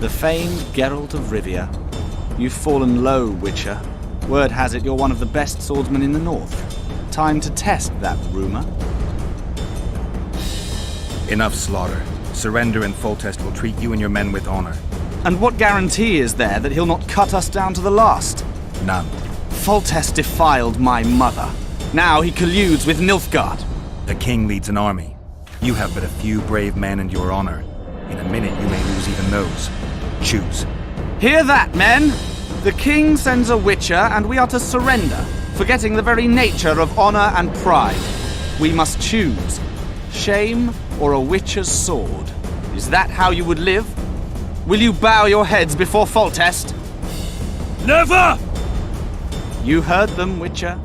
The famed Geralt of Rivia. You've fallen low, Witcher. Word has it you're one of the best swordsmen in the north. Time to test that rumor. Enough slaughter. Surrender and Foltest will treat you and your men with honor. And what guarantee is there that he'll not cut us down to the last? None. Foltest defiled my mother. Now he colludes with Nilfgaard. The king leads an army. You have but a few brave men and your honor. In a minute, you may lose even those. Choose. Hear that, men? The king sends a witcher, and we are to surrender, forgetting the very nature of honor and pride. We must choose. Shame or a witcher's sword. Is that how you would live? Will you bow your heads before Foltest? Never! You heard them, Witcher.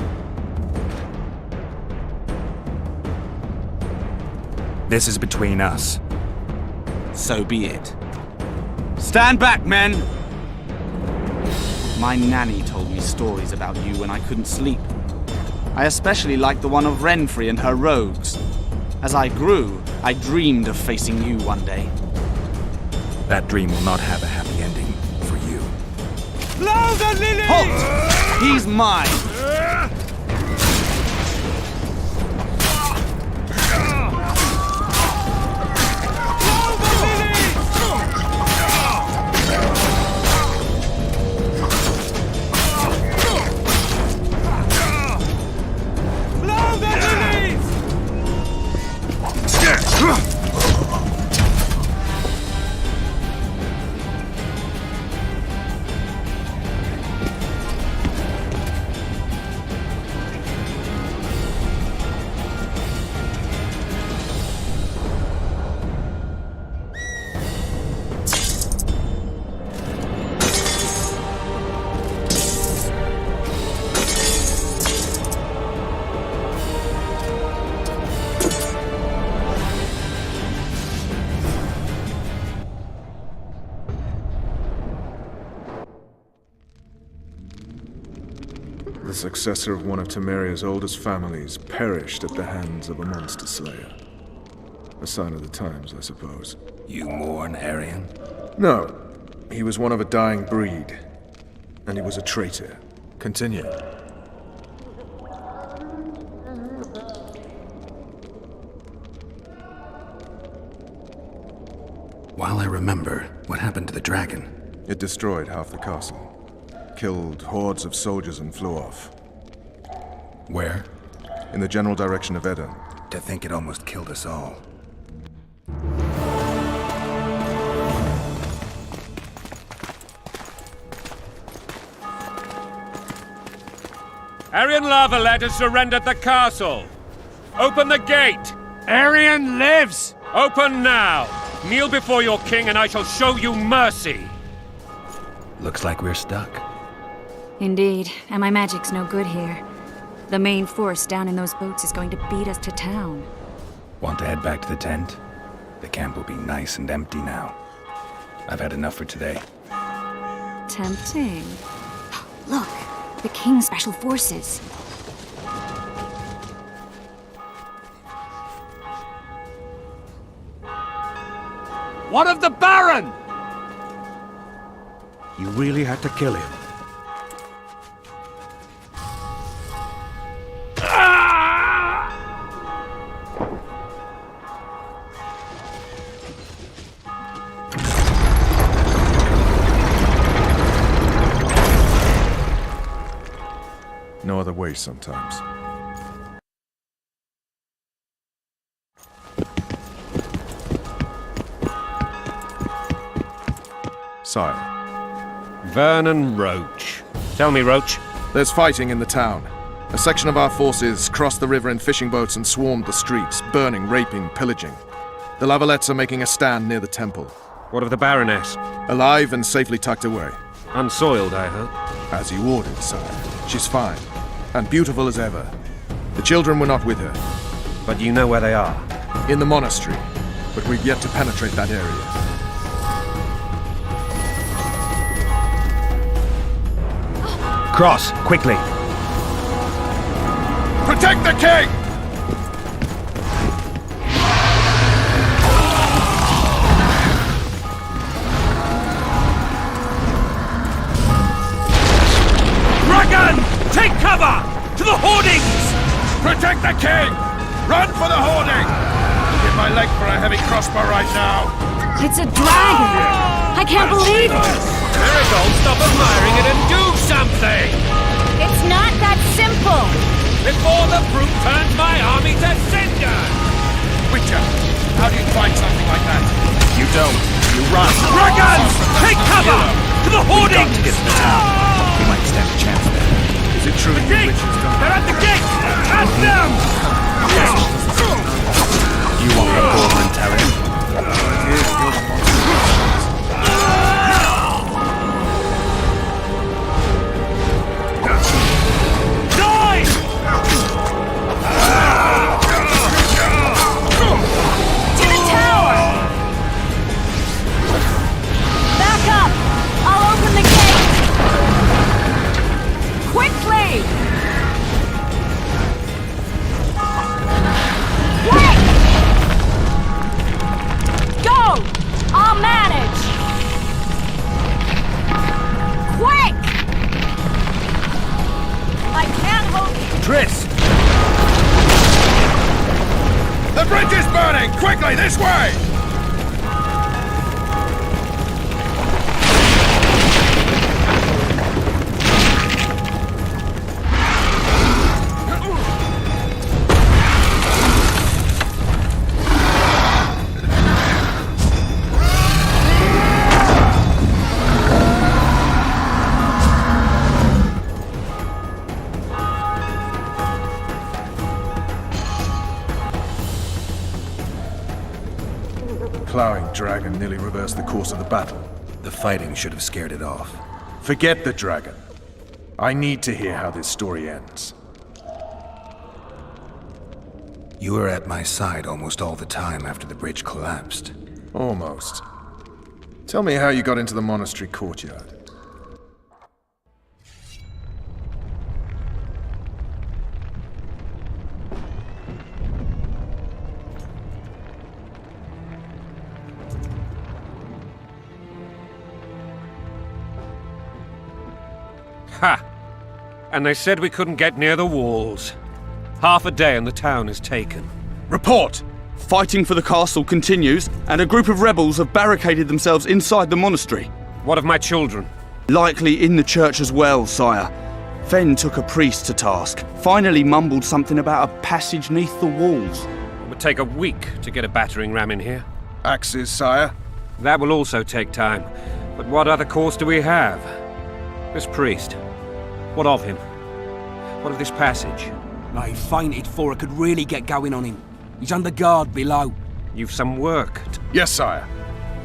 This is between us. So be it. Stand back, men! My nanny told me stories about you when I couldn't sleep. I especially liked the one of Renfrey and her rogues. As I grew, I dreamed of facing you one day. That dream will not have a happy ending for you. Louder, Lily! Halt! He's mine! The successor of one of Temeria's oldest families perished at the hands of a monster slayer. A sign of the times, I suppose. You mourn, Arian? No, he was one of a dying breed. And he was a traitor. Continue. While I remember, what happened to the dragon? It destroyed half the castle. Killed hordes of soldiers and flew off. Where? In the general direction of Edda. To think it almost killed us all. Arian Lavalet has surrendered the castle. Open the gate! Arian lives! Open now! Kneel before your king and I shall show you mercy! Looks like we're stuck. Indeed, and my magic's no good here. The main force down in those boats is going to beat us to town. Want to head back to the tent? The camp will be nice and empty now. I've had enough for today. Tempting. Look, the King's Special Forces. What of the Baron? You really had to kill him. No other way sometimes. Sire. Vernon Roach. Tell me, Roach. There's fighting in the town. A section of our forces crossed the river in fishing boats and swarmed the streets, burning, raping, pillaging. The Lavalets are making a stand near the temple. What of the Baroness? Alive and safely tucked away. Unsoiled, I hope. As you ordered, sire. She's fine. And beautiful as ever. The children were not with her. But you know where they are. In the monastery. But we've yet to penetrate that area. Cross, quickly! Protect the king! Dragon! Take cover! To the hoardings! Protect the king! Run for the hoarding! Give my leg for a heavy crossbow right now! It's a dragon! I can't believe it! Marigold, stop admiring it and do something! It's not that simple! Before the brute turns my army to cinder! How do you fight something like that? You don't. You run. Dragons! Take cover! To the Got hoardings! to get to the town. We might stand a chance there. Is it true The you gate! witches don't... They're at the gate! At them! You won't go over and tell him. Die! To the tower! Back up! I'll open the gate! Quickly! Quick! Go! I'll manage! Quick! I can't hold you. Triss! The bridge is burning! Quickly, this way! Plowing dragon nearly reversed the course of the battle. The fighting should have scared it off. Forget the dragon. I need to hear how this story ends. You were at my side almost all the time after the bridge collapsed. Almost. Tell me how you got into the monastery courtyard. Ha! And they said we couldn't get near the walls. Half a day and the town is taken. Report! Fighting for the castle continues, and a group of rebels have barricaded themselves inside the monastery. What of my children? Likely in the church as well, sire. Fen took a priest to task, finally mumbled something about a passage neath the walls. It would take a week to get a battering ram in here. Axes, sire. That will also take time. But what other course do we have? This priest. What of him? What of this passage? He fainted before I could really get going on him. He's under guard below. You've some work. Yes, sire.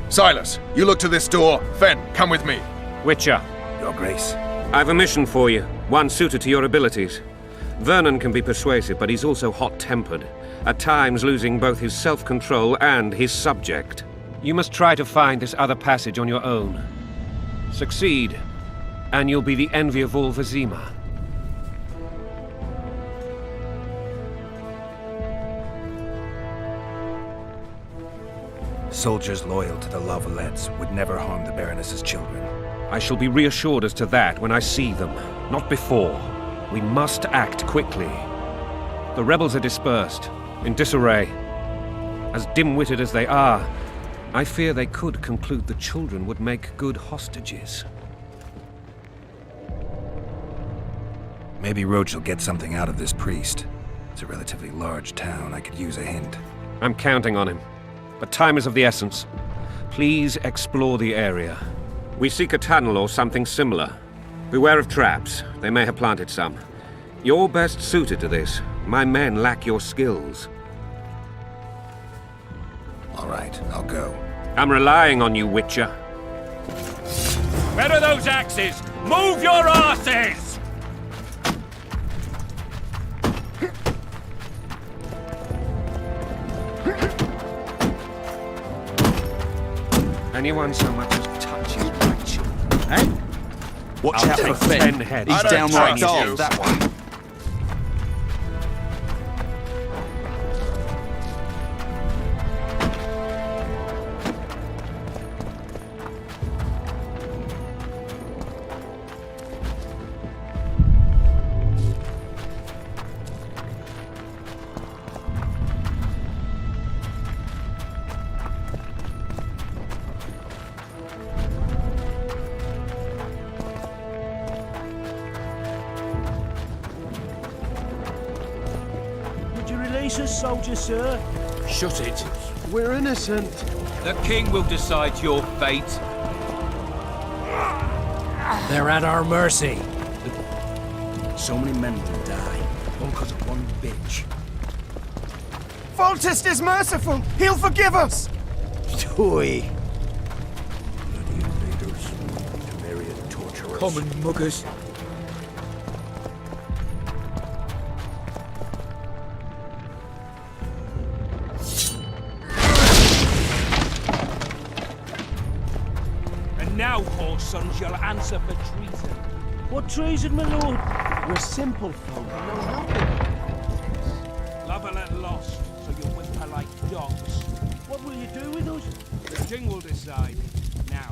Silas, you look to this door. Fen, come with me. Witcher, Your Grace. I've a mission for you, one suited to your abilities. Vernon can be persuasive, but he's also hot-tempered, at times losing both his self-control and his subject. You must try to find this other passage on your own. Succeed, and you'll be the envy of all Vizima. Soldiers loyal to the Lavalettes would never harm the Baroness's children. I shall be reassured as to that when I see them, not before. We must act quickly. The rebels are dispersed, in disarray. As dim-witted as they are, I fear they could conclude the children would make good hostages. Maybe Roach will get something out of this priest. It's a relatively large town. I could use a hint. I'm counting on him. But time is of the essence. Please explore the area. We seek a tunnel or something similar. Beware of traps. They may have planted some. You're best suited to this. My men lack your skills. All right, I'll go. I'm relying on you, Witcher. Where are those axes? Move your asses! Anyone so much as touches my children, Eh? Watch I'll out for take Fen. 10 heads. He's I don't downright trust you. daft, that one. Would you release us, soldier, sir? Shut it. We're innocent. The king will decide your fate. They're at our mercy. So many men will die, all because of one bitch. Foltest is merciful. He'll forgive us. Toy. Bloody invaders. Temerian torturers. Common muggers. And now, whoresons, you'll answer for treason. What treason, my lord? We're simple folk and know nothing. Lover lost, so you whimper like dogs. What will you do with us? The king will decide. Now,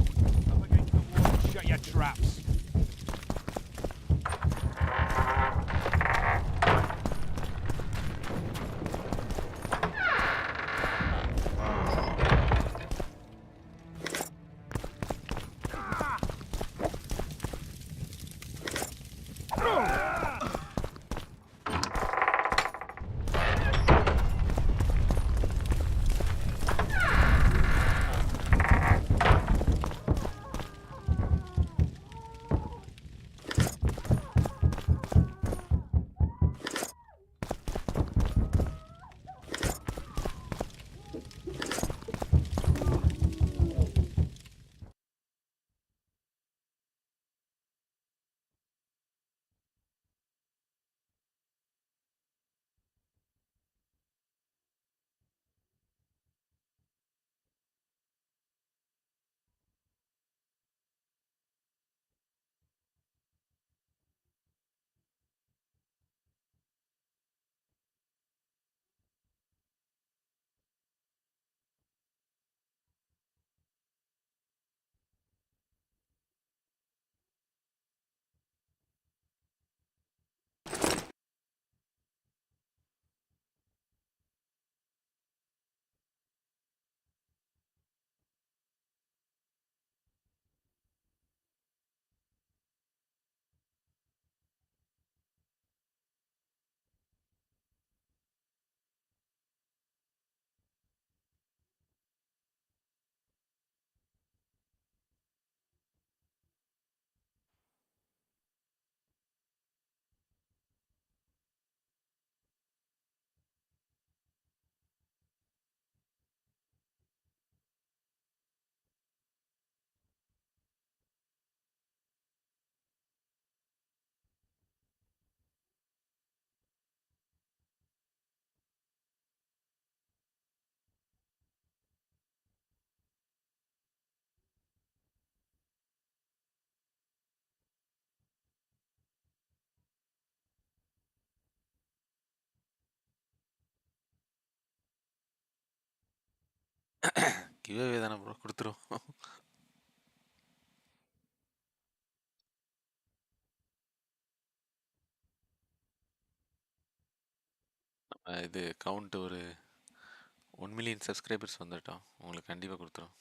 up against the wall and shut your traps. Giveaway தானே bro கொடுத்துருவோம். இது count ஒரு 1 million subscribers வந்துட்டோம், உங்களுக்கு கண்டிப்பாக கொடுத்துரும்.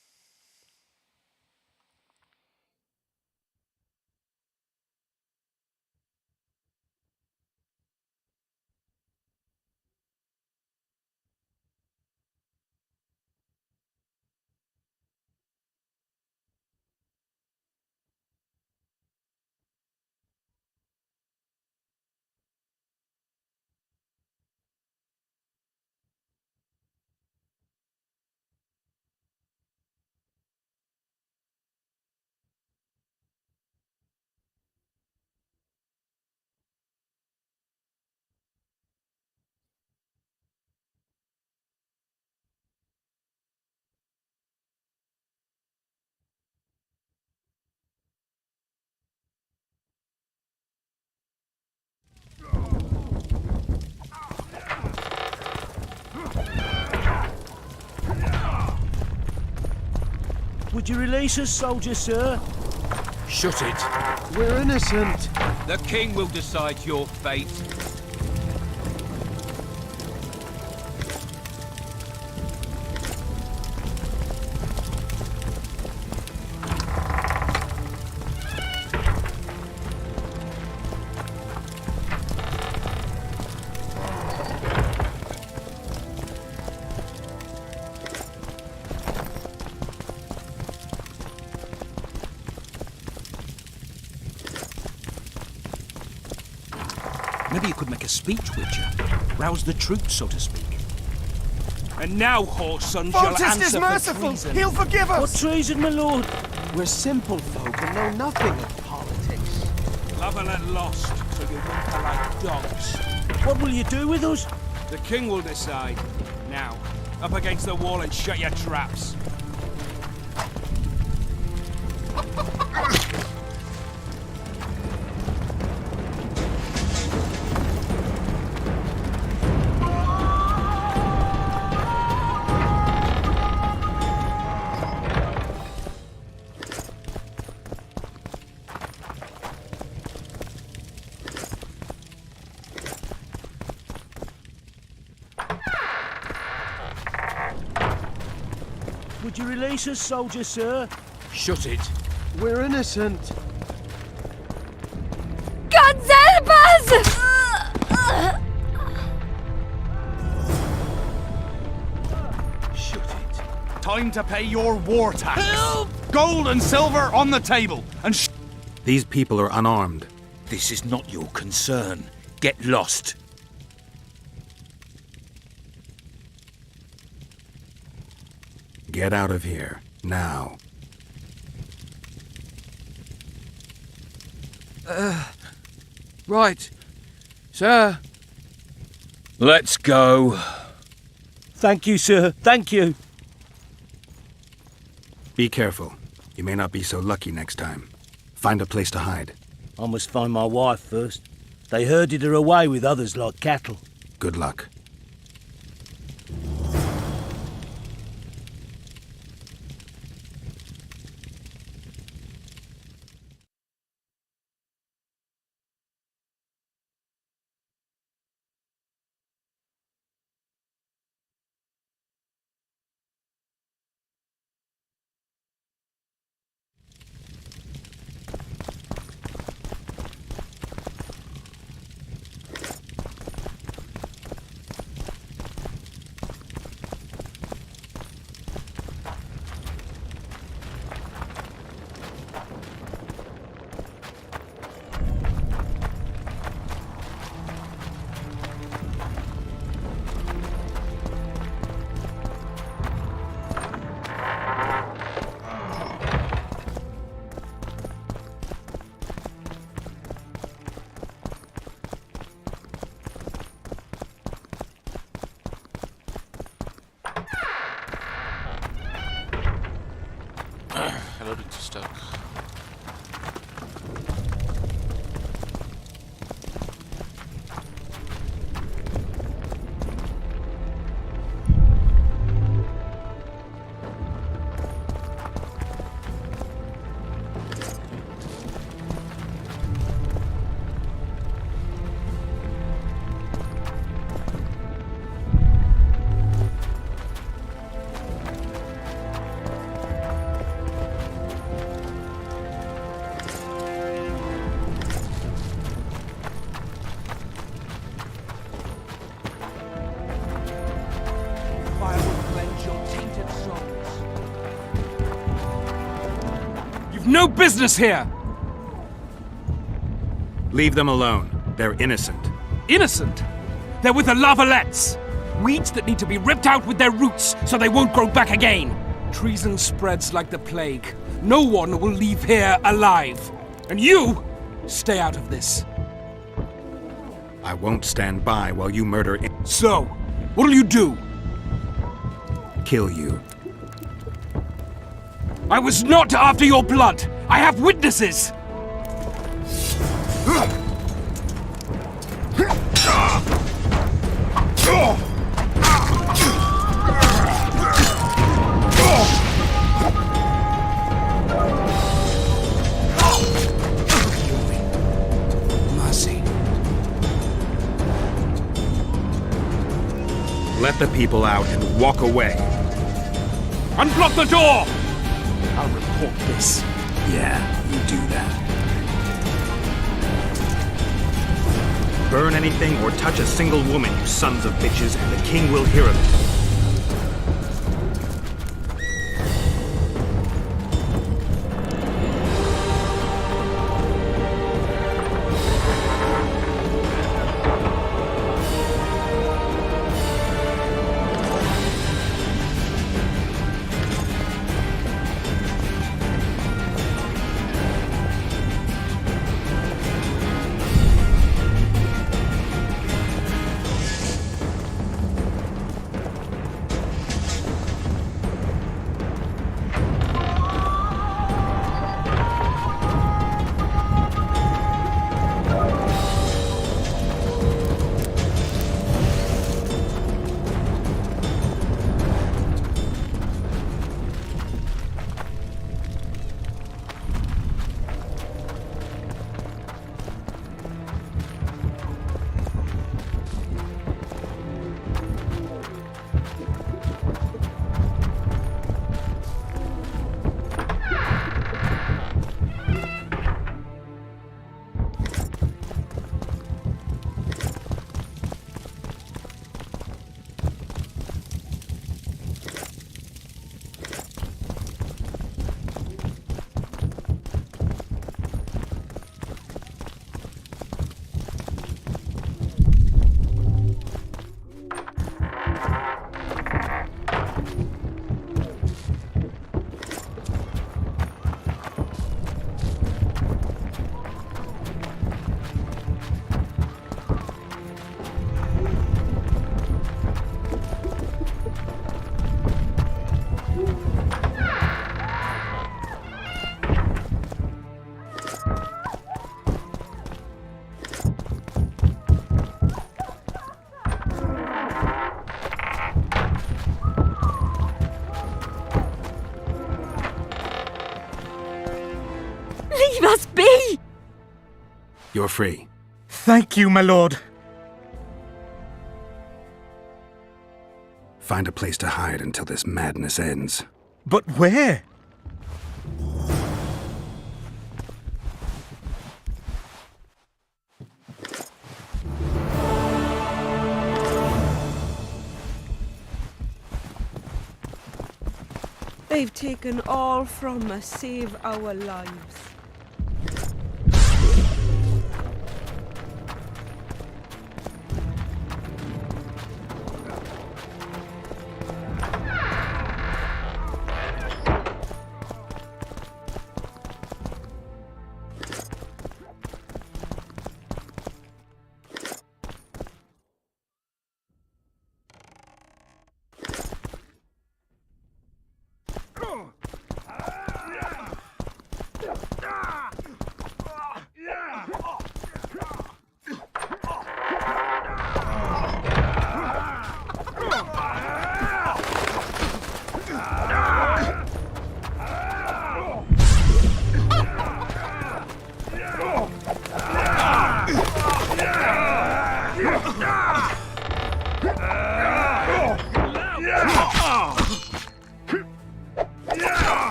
Would you release us, soldier, sir? Shut it. We're innocent. The king will decide your fate. Maybe you could make a speech, Witcher. Rouse the troops, so to speak. And now, whore sons, you'll Foltest answer is for merciful. treason. He'll forgive us. What treason, my lord? We're simple folk and know nothing of politics. Lavalette lost, so you whimper like dogs. What will you do with us? The king will decide. Now, up against the wall and shut your traps. Would you release us, soldier, sir? Shut it. We're innocent. God help us! Shut it. Time to pay your war tax. Help! Gold and silver on the table, and These people are unarmed. This is not your concern. Get lost. Get out of here, now. Right. Sir. Let's go. Thank you, sir. Thank you. Be careful. You may not be so lucky next time. Find a place to hide. I must find my wife first. They herded her away with others like cattle. Good luck. Hello, Register. Fire will cleanse your tainted souls. You've no business here! Leave them alone. They're innocent. Innocent! They're with the Lavalettes! Weeds that need to be ripped out with their roots so they won't grow back again! Treason spreads like the plague. No one will leave here alive. And you, stay out of this. I won't stand by while you murder So, what'll you do? kill you. I was not after your blood! I have witnesses! Mercy. Let the people out and walk away. Unblock the door! I'll report this. Yeah, you do that. Burn anything or touch a single woman, you sons of bitches, and the king will hear of it. You're free. Thank you, my lord. Find a place to hide until this madness ends. But where? They've taken all from us, save our lives.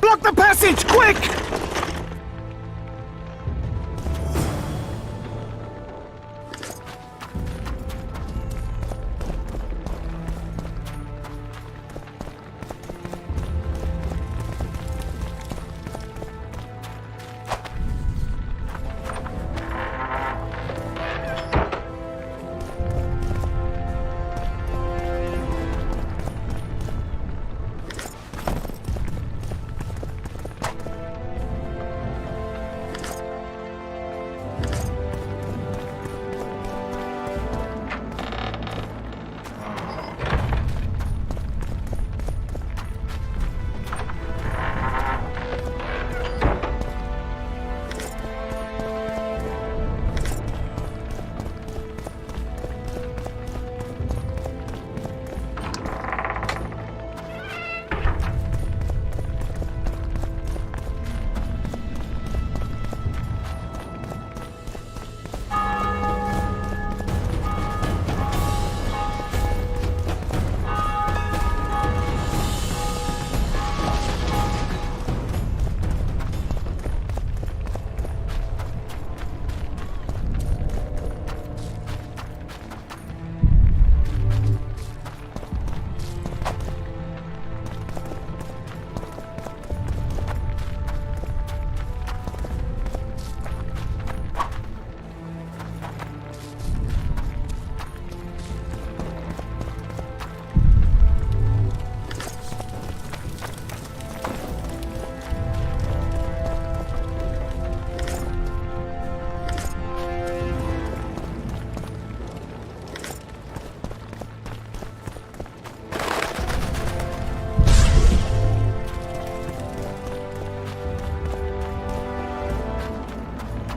Block the passage, quick!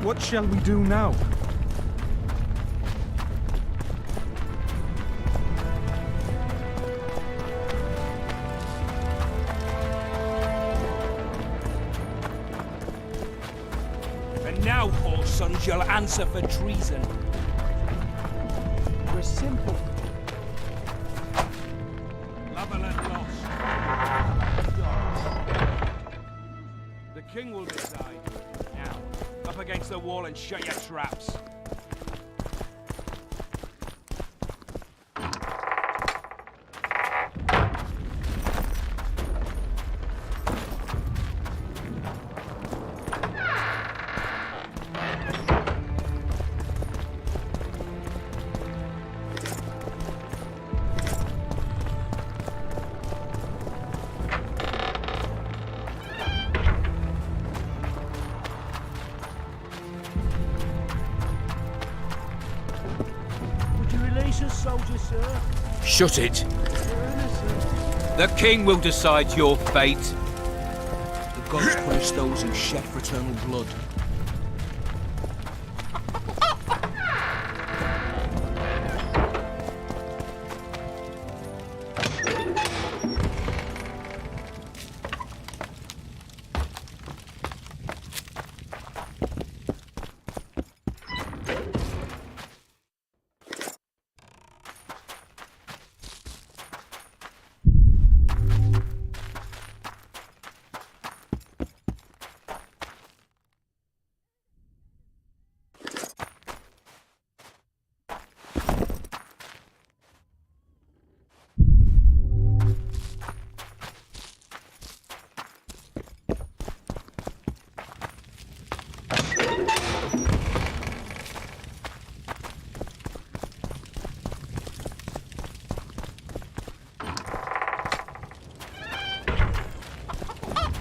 What shall we do now? And now, whoresons, you'll answer for treason. We're simple. Lavalette lost. The king will decide. Now, up against the wall and shut your traps. Would you release us, soldier, sir? Shut it! The king will decide your fate. The gods punish those who shed fraternal blood.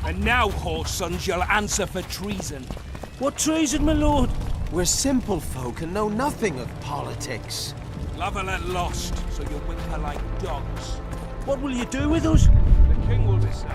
And now, whoresons, you'll answer for treason. What treason, my lord? We're simple folk and know nothing of politics. Lavalette lost, so you whimper like dogs. What will you do with us? The king will decide.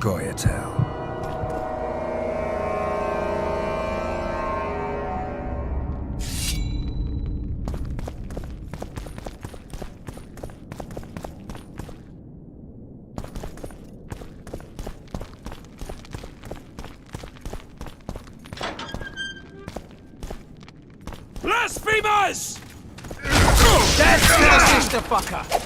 Goyatel. Blasphemers! That's the fucker!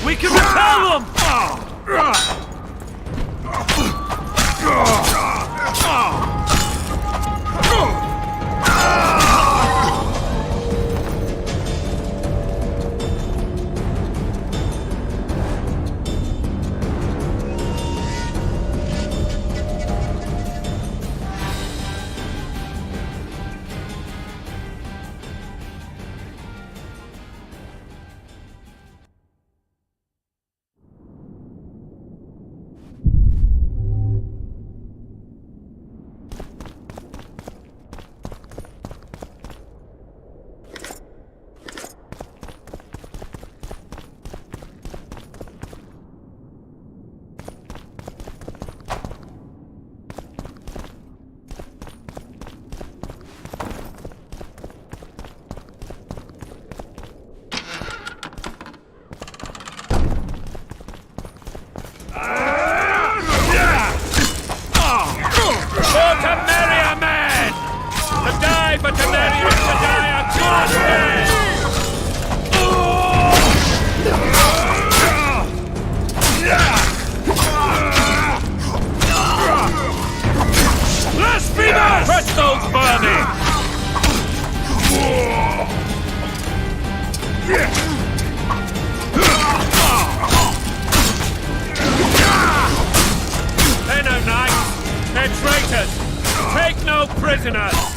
We can repel them! What? no prisoners!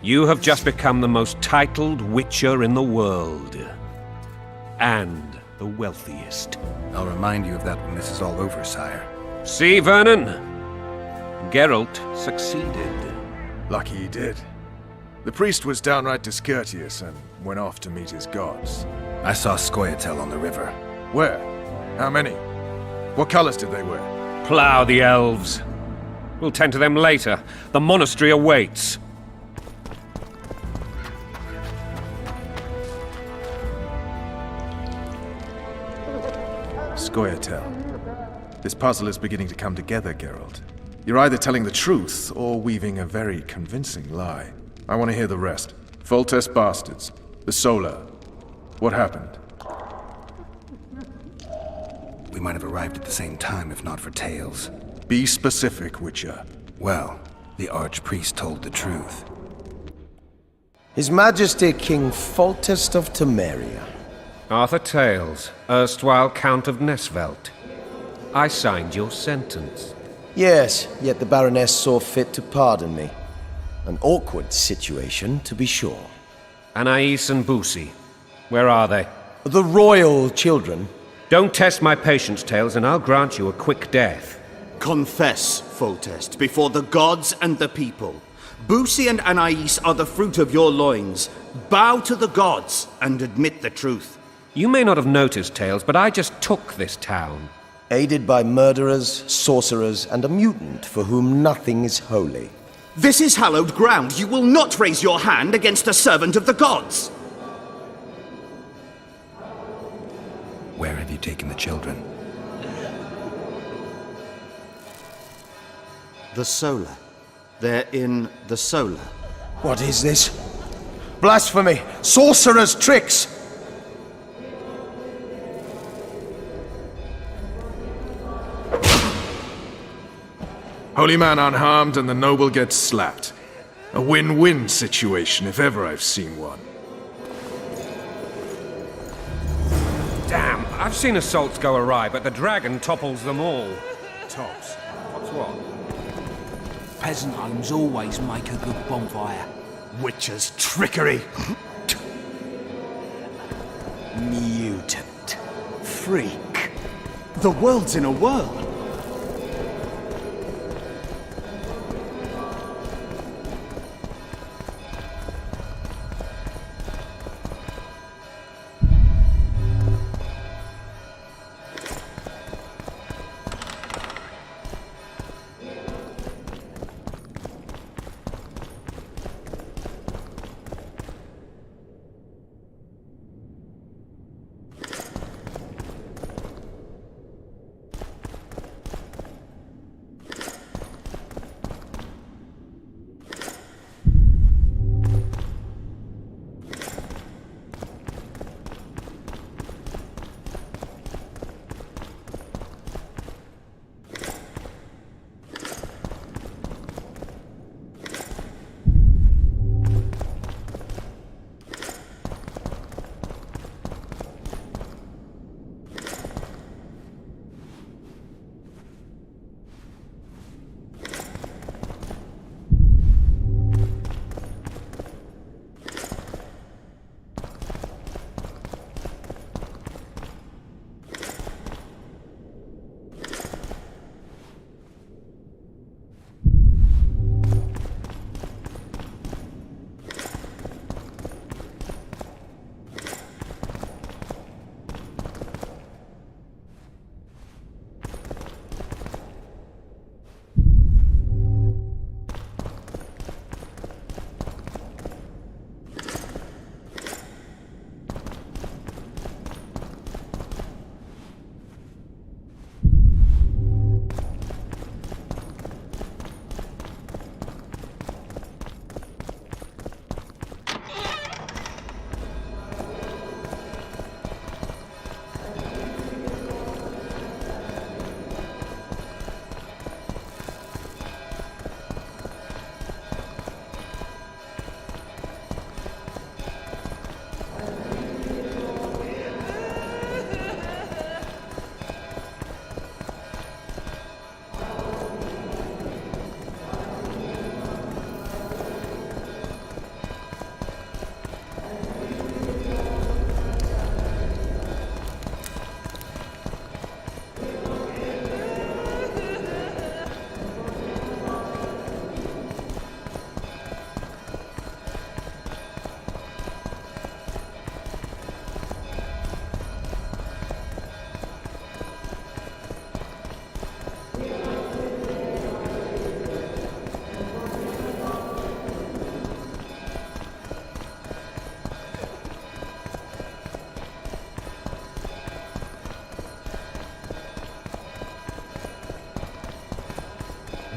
You have just become the most titled witcher in the world. And the wealthiest. I'll remind you of that when this is all over, sire. See, Vernon? Geralt succeeded. Lucky he did. The priest was downright discourteous and went off to meet his gods. I saw Scoia'tael on the river. Where? How many? What colors did they wear? Plough the elves. We'll tend to them later. The monastery awaits. Scoia'tael. This puzzle is beginning to come together, Geralt. You're either telling the truth or weaving a very convincing lie. I want to hear the rest. Foltest bastards. The Solar. What happened? We might have arrived at the same time if not for tales. Be specific, Witcher. Well, the Archpriest told the truth. His Majesty King Foltest of Temeria. Arthur Tales, erstwhile Count of Nesvelt. I signed your sentence. Yes, yet the Baroness saw fit to pardon me. An awkward situation, to be sure. Anais and Boussy, where are they? The royal children. Don't test my patience, Tales, and I'll grant you a quick death. Confess, Foltest, before the gods and the people. Boussy and Anais are the fruit of your loins. Bow to the gods and admit the truth. You may not have noticed, Tales, but I just took this town. Aided by murderers, sorcerers, and a mutant for whom nothing is holy. This is hallowed ground. You will not raise your hand against a servant of the gods. Where have you taken the children? The Solar. They're in the Solar. What is this? Blasphemy! Sorcerer's tricks! Holy man unharmed and the noble gets slapped. A win-win situation, if ever I've seen one. Damn, I've seen assaults go awry, but the dragon topples them all. Tops? Tops what? Peasant homes always make a good bonfire. Witcher's trickery. Mutant. Freak. The world's in a whirl.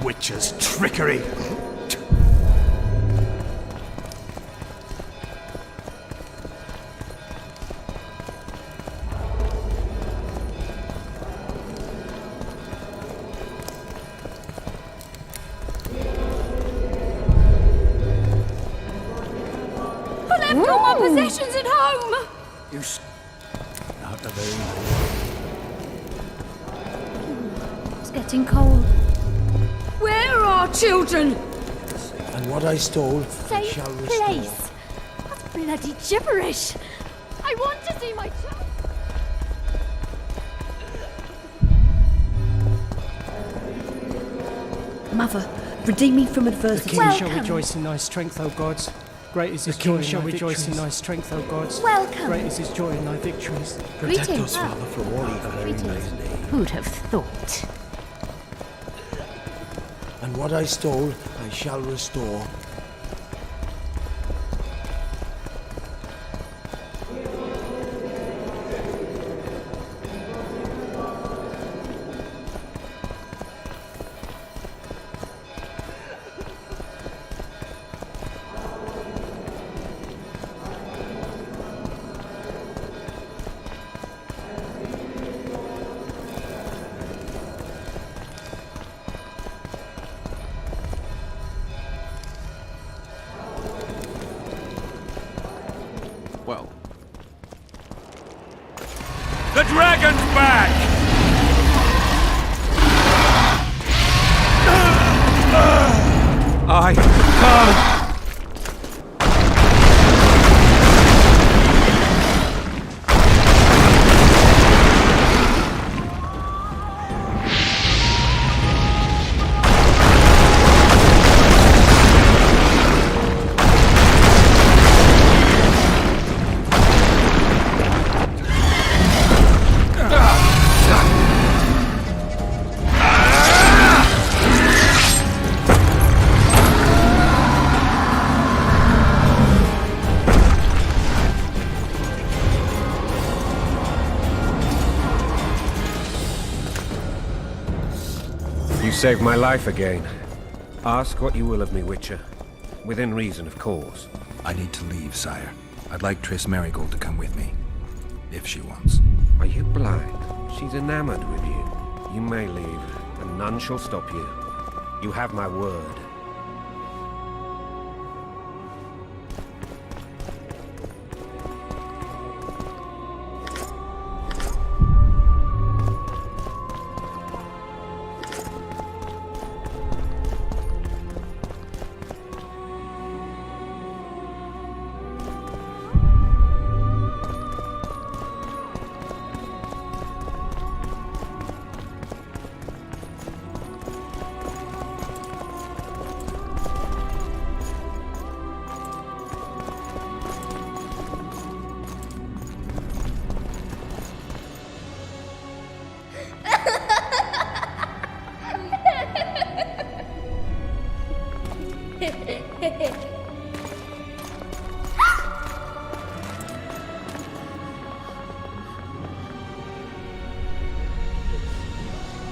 witch's trickery. I left all my possessions at home! Not the very It's getting cold. Where are our children? And what I stole, I Safe shall restore. place. That's bloody gibberish. I want to see my child. Mother, redeem me from adversity. Welcome. shall rejoice in thy strength, O gods. Great is his joy in thy rejoice in thy strength, O gods. Welcome. Great is his joy in thy victories. Protect Greetings. us, Father, from all evil. Greetings. Who'd have thought? And what I stole, I shall restore. Well, The dragon's back! I can't. You saved my life again. Ask what you will of me, Witcher. Within reason, of course. I need to leave, sire. I'd like Triss Merigold to come with me. If she wants. Are you blind? She's enamored with you. You may leave, and none shall stop you. You have my word.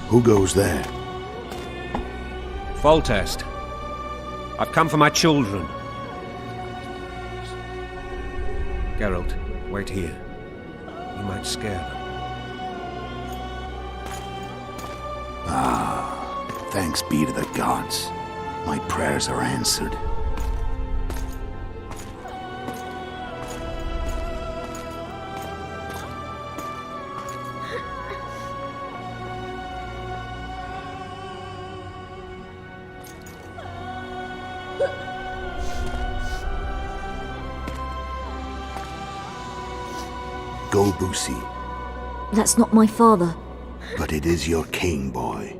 Who goes there? Foltest. I've come for my children. Geralt, wait here. You might scare them. Thanks be to the gods. My prayers are answered. Go, Boosie. That's not my father. But it is your king, boy.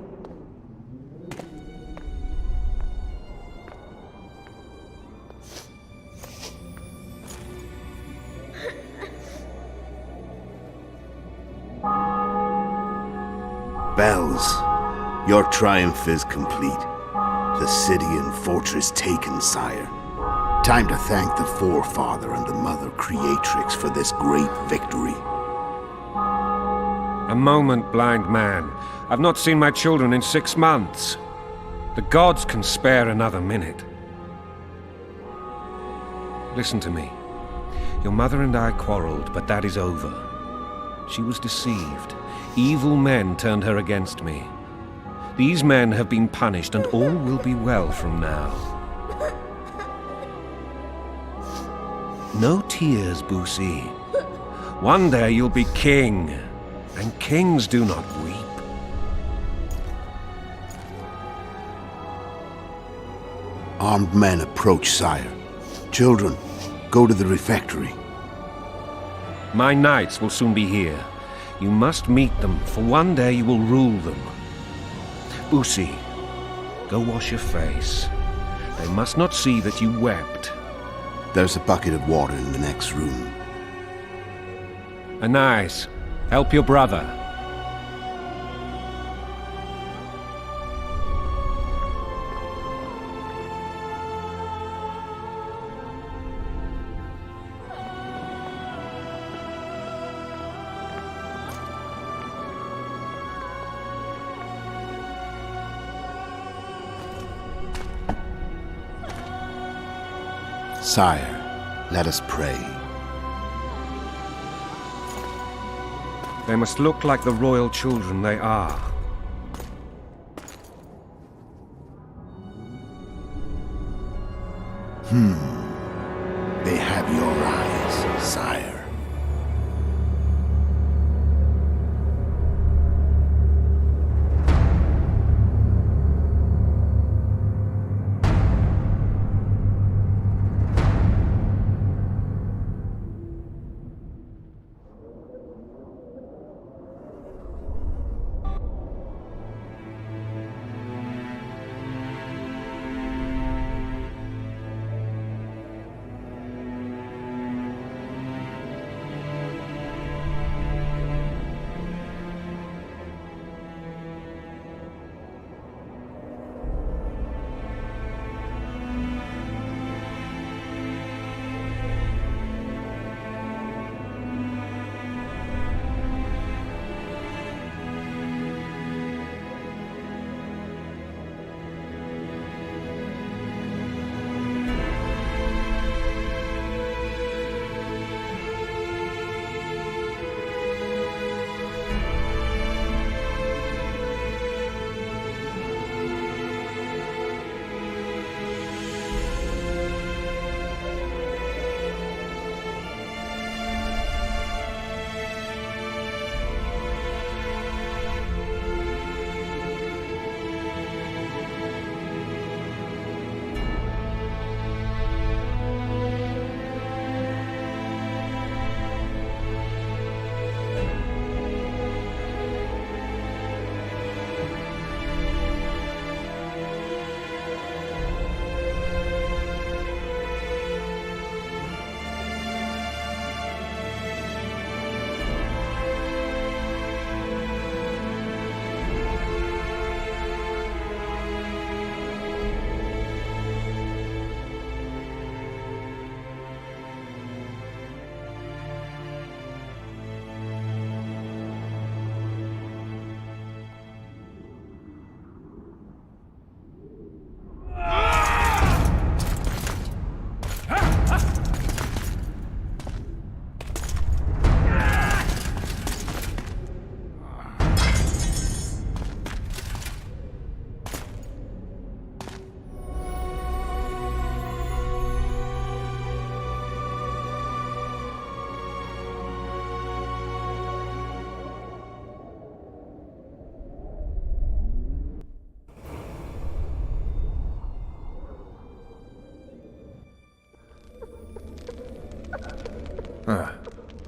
Bells, your triumph is complete. The city and fortress taken, sire. Time to thank the Forefather and the Mother Creatrix for this great victory. A moment, blind man. I've not seen my children in 6 months. The gods can spare another minute. Listen to me. Your mother and I quarreled, but that is over. She was deceived. Evil men turned her against me. These men have been punished, and all will be well from now. No tears, Boosie. One day you'll be king, and kings do not weep. Armed men approach, sire. Children, go to the refectory. My knights will soon be here. You must meet them, for one day you will rule them. Boosie, go wash your face. They must not see that you wept. There's a bucket of water in the next room. Anais, help your brother. Sire, let us pray. They must look like the royal children they are. They have your eyes, sire.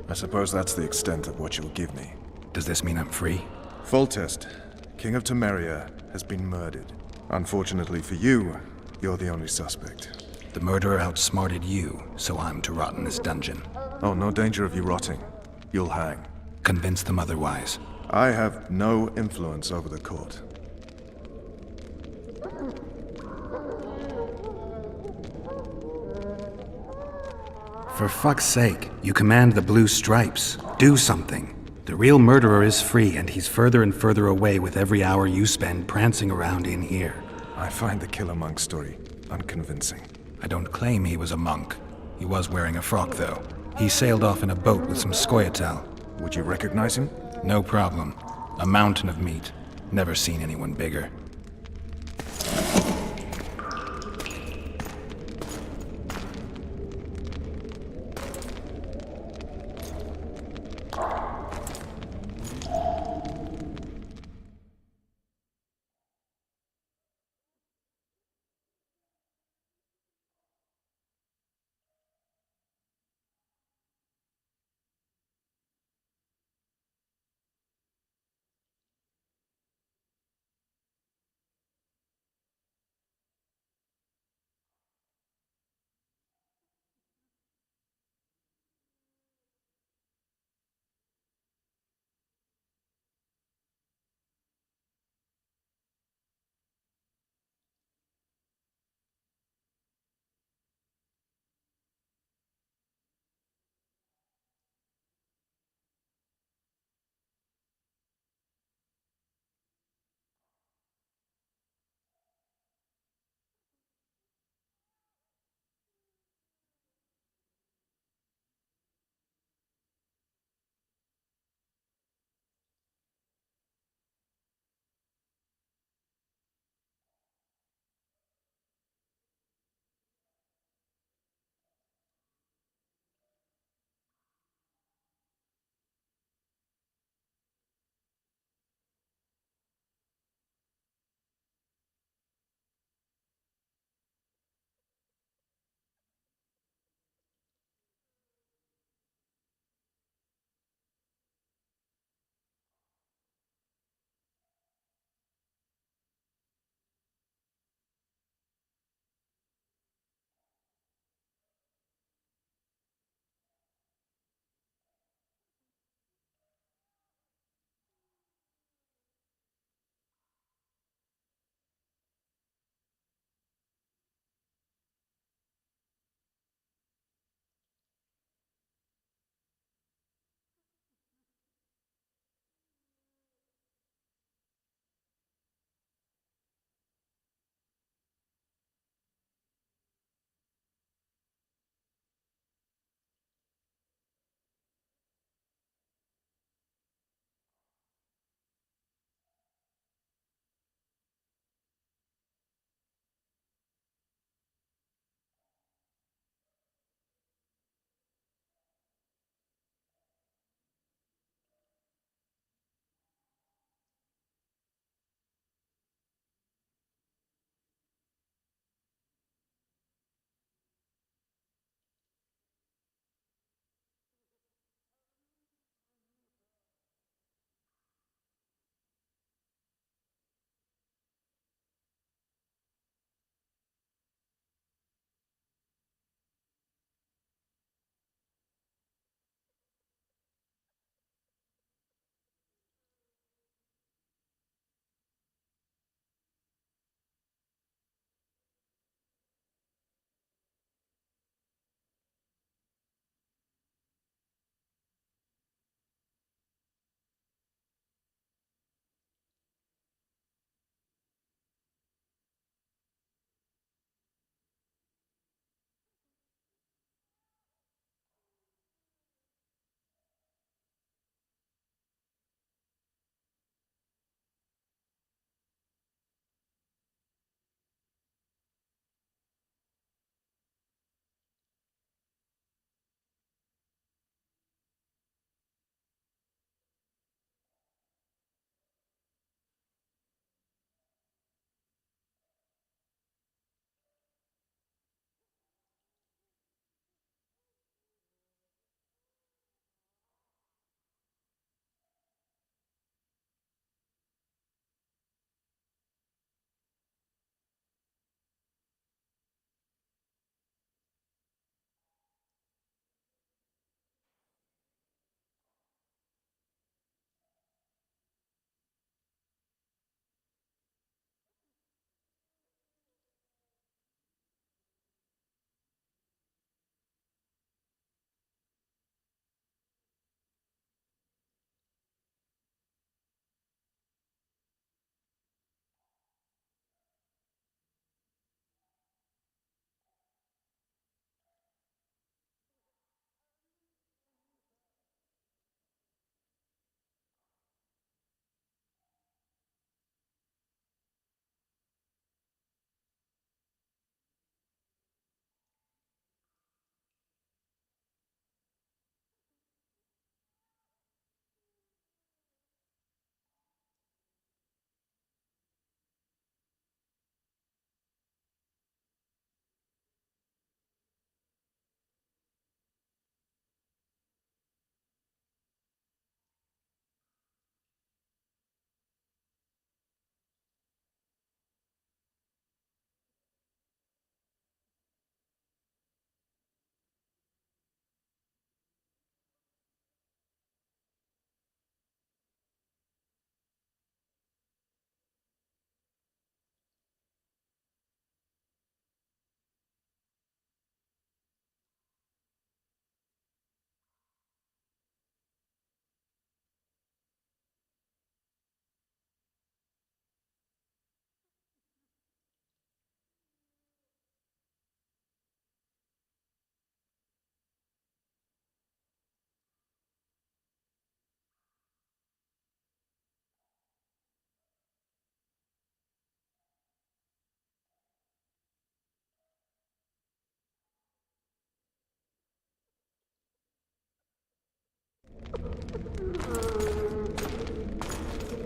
I suppose that's the extent of what you'll give me. Does this mean I'm free? Foltest, King of Temeria, has been murdered. Unfortunately for you, you're the only suspect. The murderer outsmarted you, so I'm to rot in this dungeon. Oh, no danger of you rotting. You'll hang. Convince them otherwise. I have no influence over the court. For fuck's sake, you command the blue stripes. Do something. The real murderer is free, and he's further and further away with every hour you spend prancing around in here. I find the Killer Monk story unconvincing. I don't claim he was a monk. He was wearing a frock, though. He sailed off in a boat with some Scoia'tael. Would you recognize him? No problem. A mountain of meat. Never seen anyone bigger.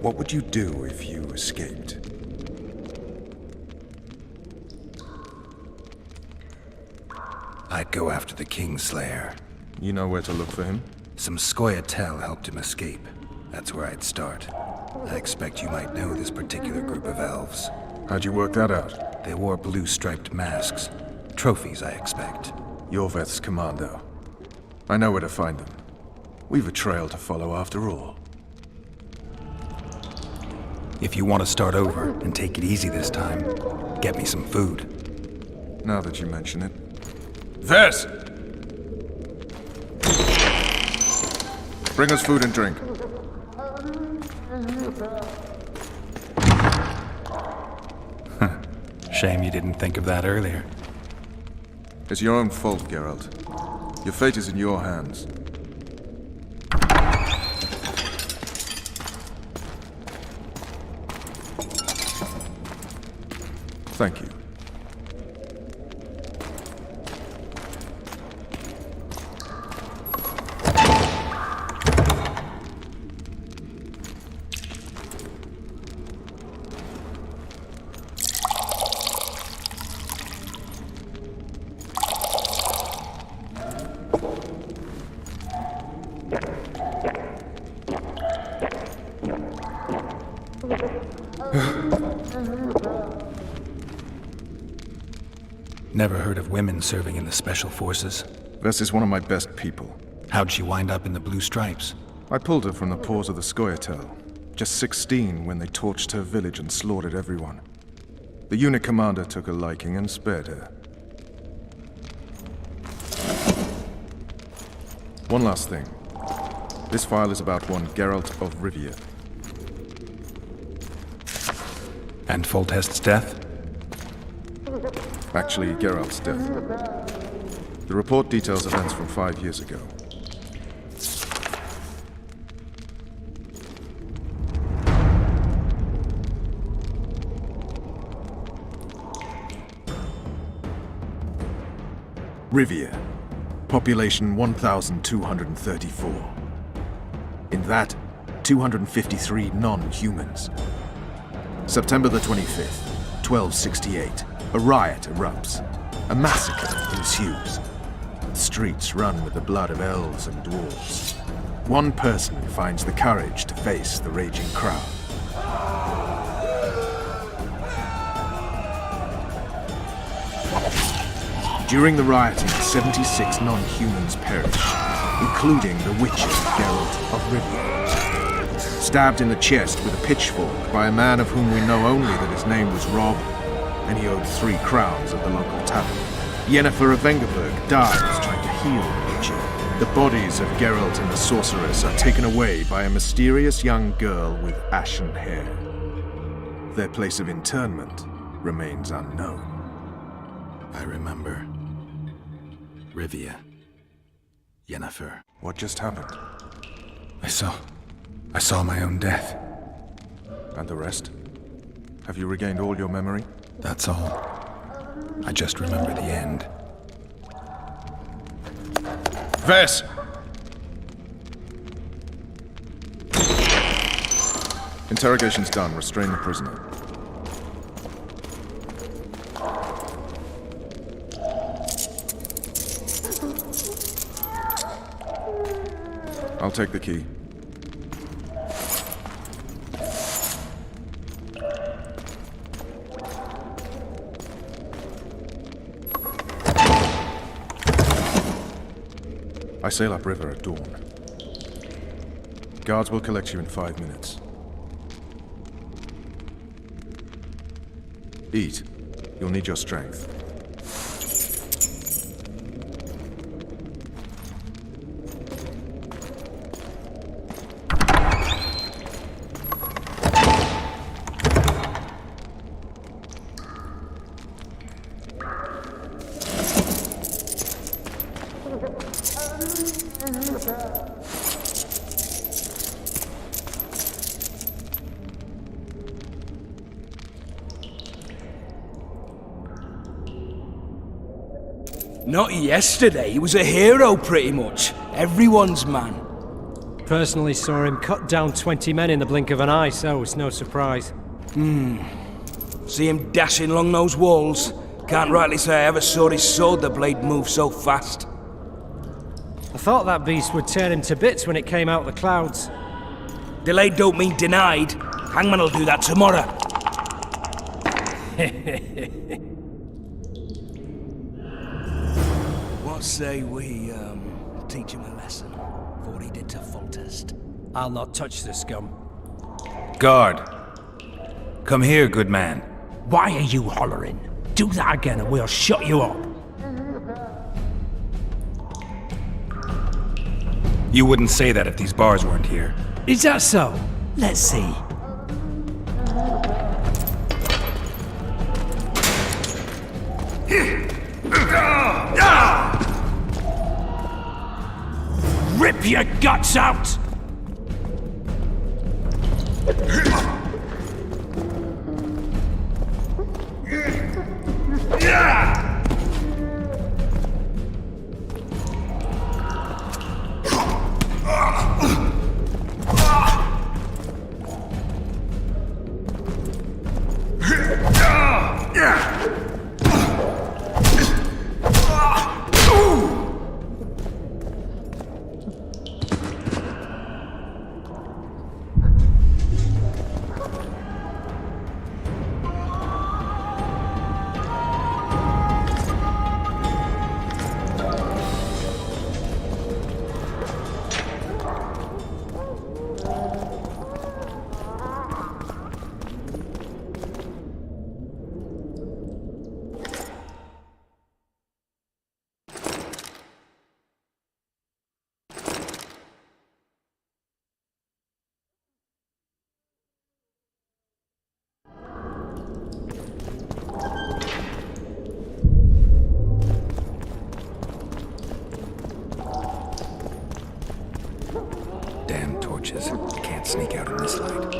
What would you do if you escaped? I'd go after the Kingslayer. You know where to look for him? Some Scoia'tael helped him escape. That's where I'd start. I expect you might know this particular group of elves. How'd you work that out? They wore blue striped masks. Trophies, I expect. Yorveth's commando. I know where to find them. We've a trail to follow after all. If you want to start over and take it easy this time, get me some food. Now that you mention it. Vers! Bring us food and drink. Shame you didn't think of that earlier. It's your own fault, Geralt. Your fate is in your hands. Thank you. Never heard of women serving in the Special Forces. Vess is one of my best people. How'd she wind up in the Blue Stripes? I pulled her from the paws of the Scoia'tael. Just 16 when they torched her village and slaughtered everyone. The unit commander took a liking and spared her. One last thing. This file is about one Geralt of Rivia. And Foltest's death? Actually, Geralt's death. The report details events from 5 years ago. Rivia. Population 1,234. In that, 253 non-humans. September the 25th, 1268. A riot erupts. A massacre ensues. The streets run with the blood of elves and dwarves. One person finds the courage to face the raging crowd. During the rioting, 76 non-humans perish, including the Witcher, Geralt of Rivia. Stabbed in the chest with a pitchfork by a man of whom we know only that his name was Rob, and he owed 3 crowns at the local tavern. Yennefer of Vengerberg dies trying to heal the Witcher. The bodies of Geralt and the sorceress are taken away by a mysterious young girl with ashen hair. Their place of internment remains unknown. I remember. Rivia. Yennefer. What just happened? I saw my own death. And the rest? Have you regained all your memory? That's all. I just remember the end. Vess! Interrogation's done. Restrain the prisoner. I'll take the key. I sail upriver at dawn. Guards will collect you in 5 minutes. Eat. You'll need your strength. Not yesterday, he was a hero pretty much. Everyone's man. Personally saw him cut down 20 men in the blink of an eye, so it's no surprise. See him dashing along those walls? Can't rightly say I ever saw his sword the blade move so fast. I thought that beast would tear him to bits when it came out of the clouds. Delayed don't mean denied. Hangman will do that tomorrow. What say we, teach him a lesson, for he did to Foltest? I'll not touch the scum. Guard. Come here, good man. Why are you hollering? Do that again and we'll shut you up. You wouldn't say that if these bars weren't here. Is that so? Let's see. Rip your guts out! Damn torches. Can't sneak out in this light.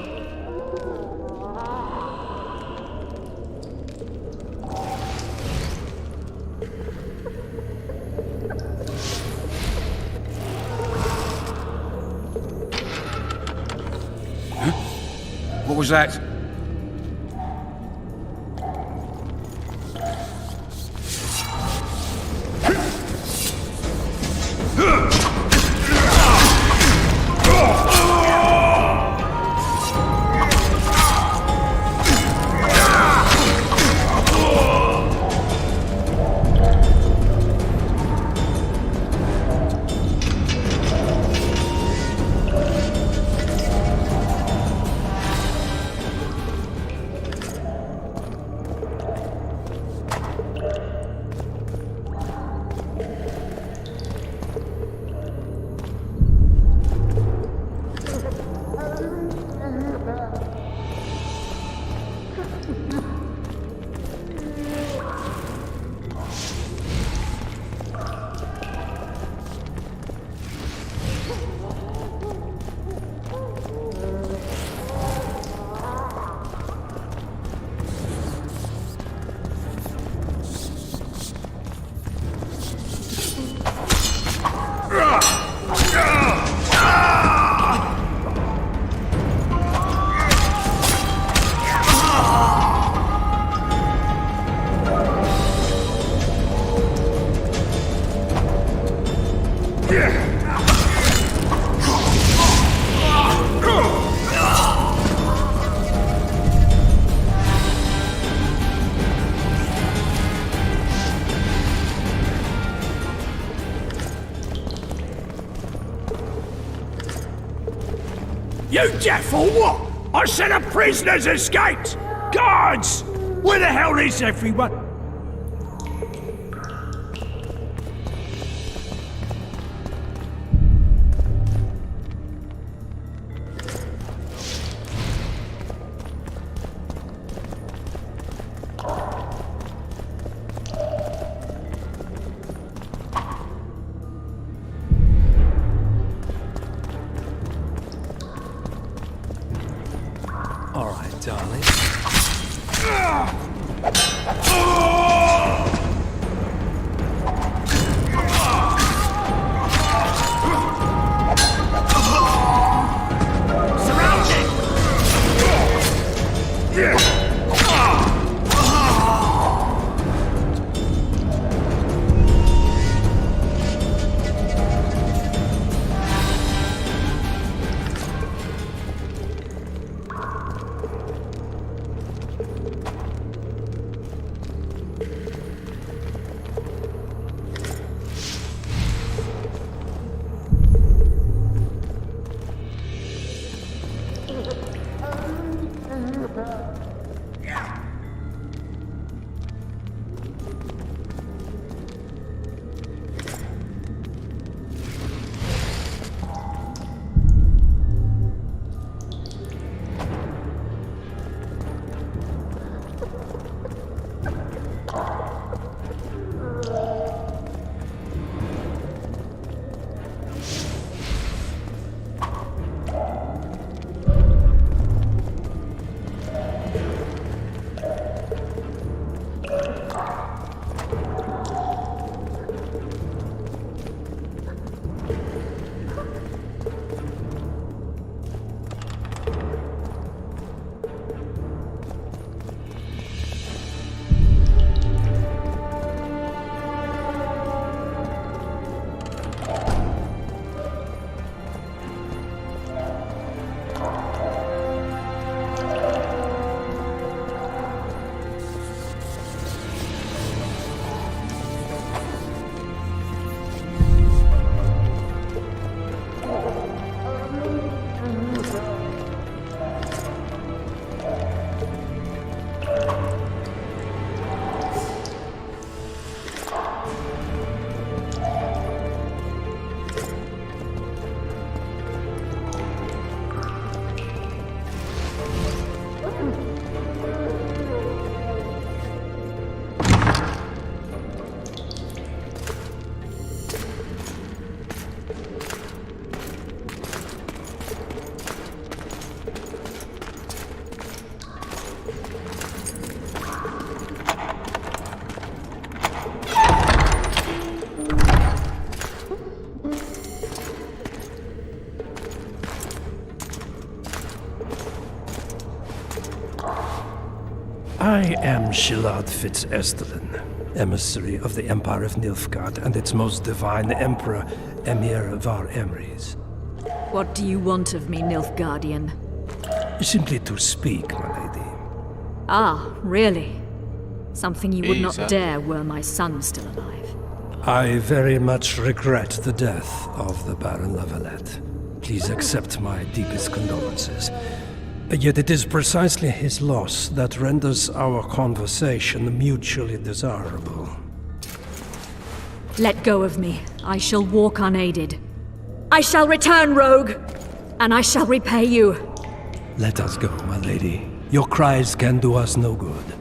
What was that? You deaf or what? I said a prisoner's escaped! Guards! Where the hell is everyone? All right, darling. I am Shilard Fitz-Estelin, emissary of the Empire of Nilfgaard and its most divine Emperor, Emir Var Emrys. What do you want of me, Nilfgaardian? Simply to speak, my lady. Ah, really? Something you would not Exactly. dare were my son still alive. I very much regret the death of the Baron Lavalette. Please accept my deepest condolences. Yet it is precisely his loss that renders our conversation mutually desirable. Let go of me. I shall walk unaided. I shall return, rogue! And I shall repay you. Let us go, my lady. Your cries can do us no good.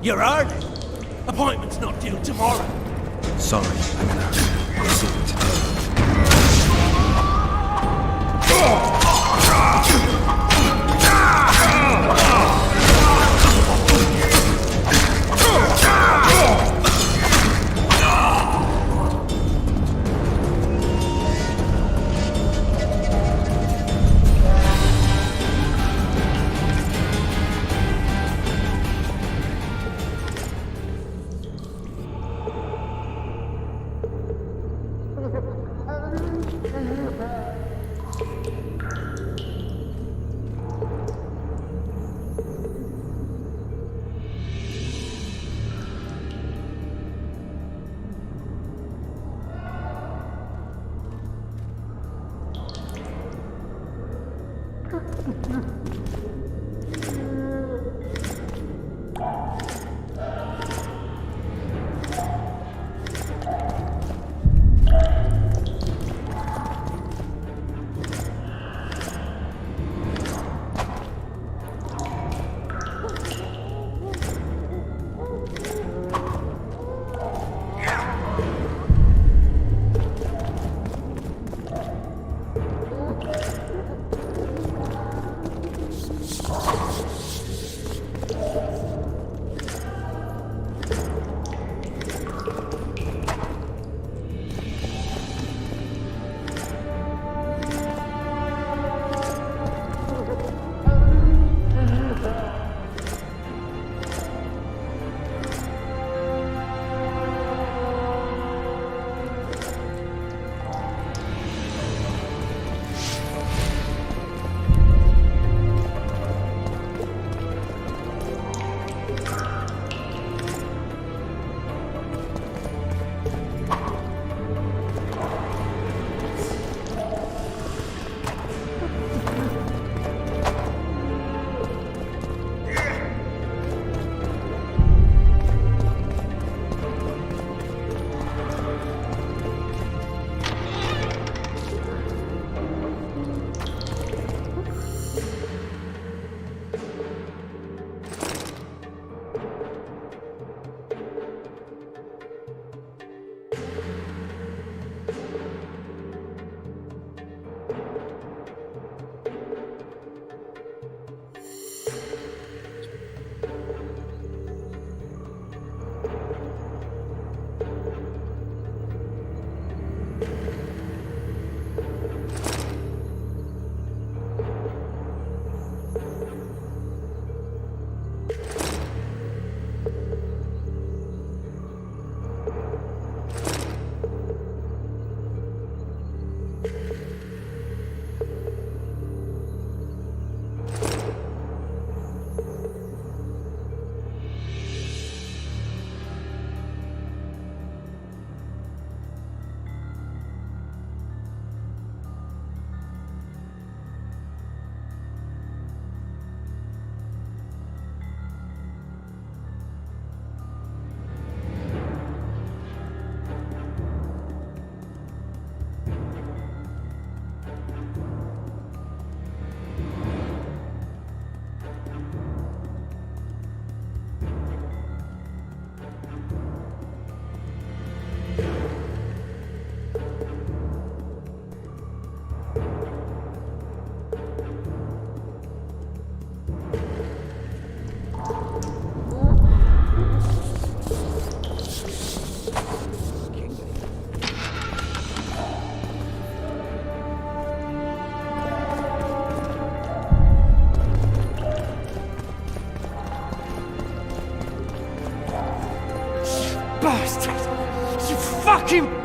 You're early. Appointment's not due tomorrow. Sorry, I'm in a hurry. I'll see you today.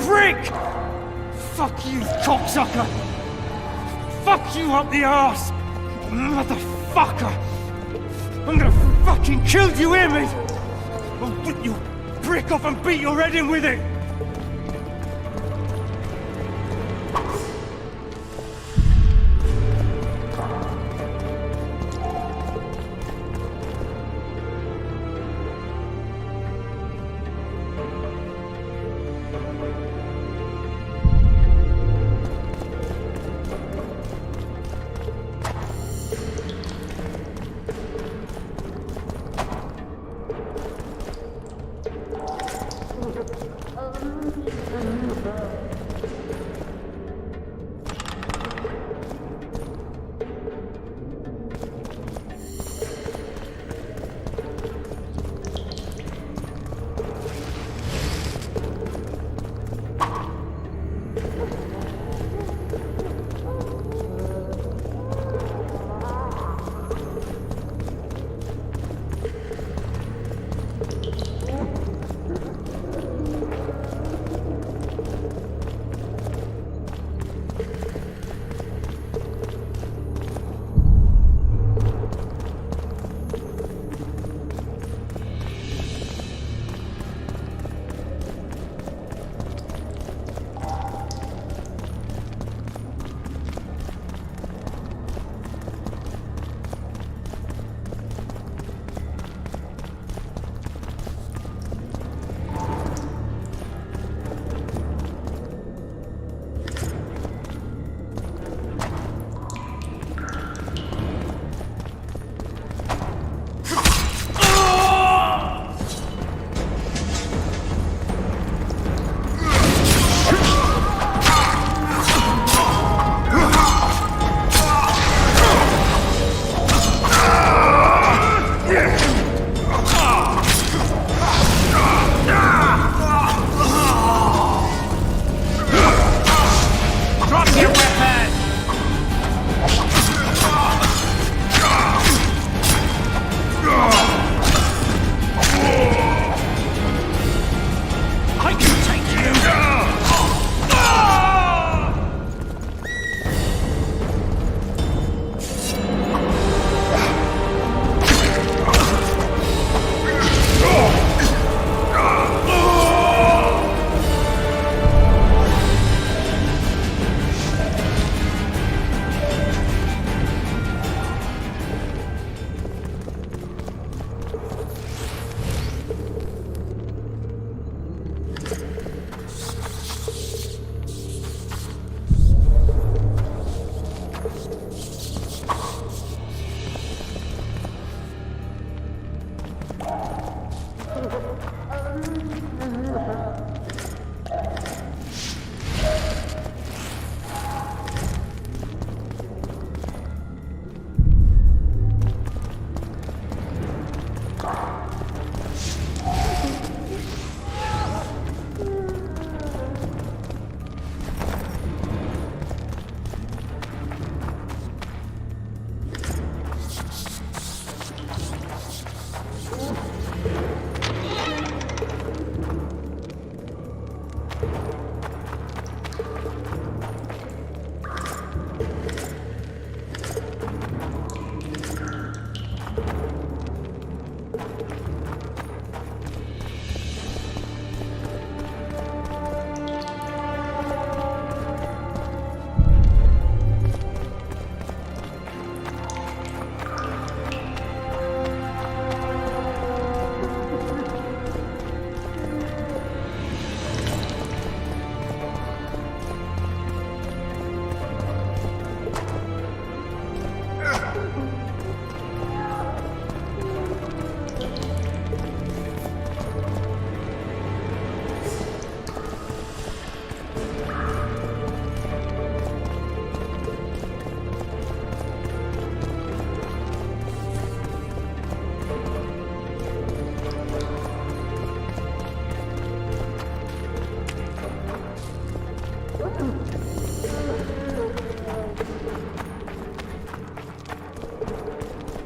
prick! Fuck you, cocksucker! Fuck you up the arse! Motherfucker! I'm gonna fucking kill you, hear me? I'll rip you prick off and beat your head in with it!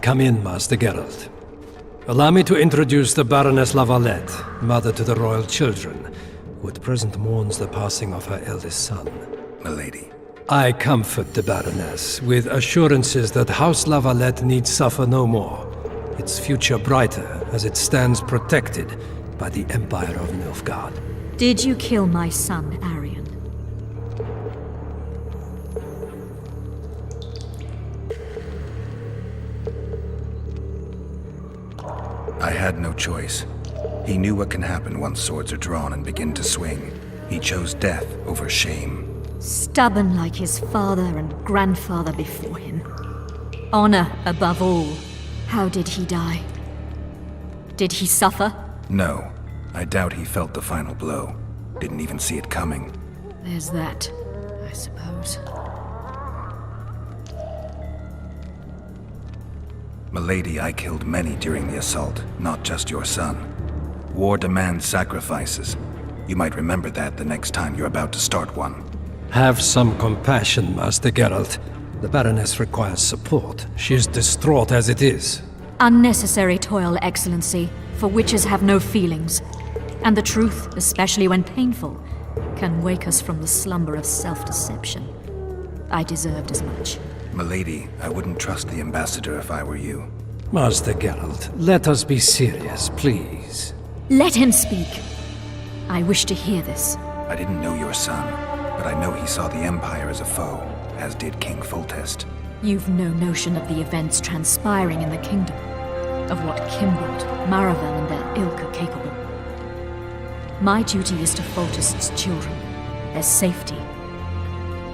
Come in, Master Geralt. Allow me to introduce the Baroness Lavalette, mother to the royal children. who at present mourns the passing of her eldest son. Milady. I comfort the Baroness with assurances that House La Valette need suffer no more, its future brighter as it stands protected by the Empire of Nilfgaard. Did you kill my son, Arion? I had no choice. He knew what can happen once swords are drawn and begin to swing. He chose death over shame. Stubborn like his father and grandfather before him. Honor above all. How did he die? Did he suffer? No. I doubt he felt the final blow. Didn't even see it coming. There's that, I suppose. Milady, I killed many during the assault, not just your son. War demands sacrifices. You might remember that the next time you're about to start one. Have some compassion, Master Geralt. The Baroness requires support. She is distraught as it is. Unnecessary toil, Excellency, for witches have no feelings. And the truth, especially when painful, can wake us from the slumber of self-deception. I deserved as much. Milady, I wouldn't trust the ambassador if I were you. Master Geralt, let us be serious, please. Let him speak. I wish to hear this. I didn't know your son, but I know he saw the Empire as a foe, as did King Foltest. You've no notion of the events transpiring in the kingdom, of what Kimbold, Maravel, and their ilk are capable. My duty is to Foltest's children, their safety.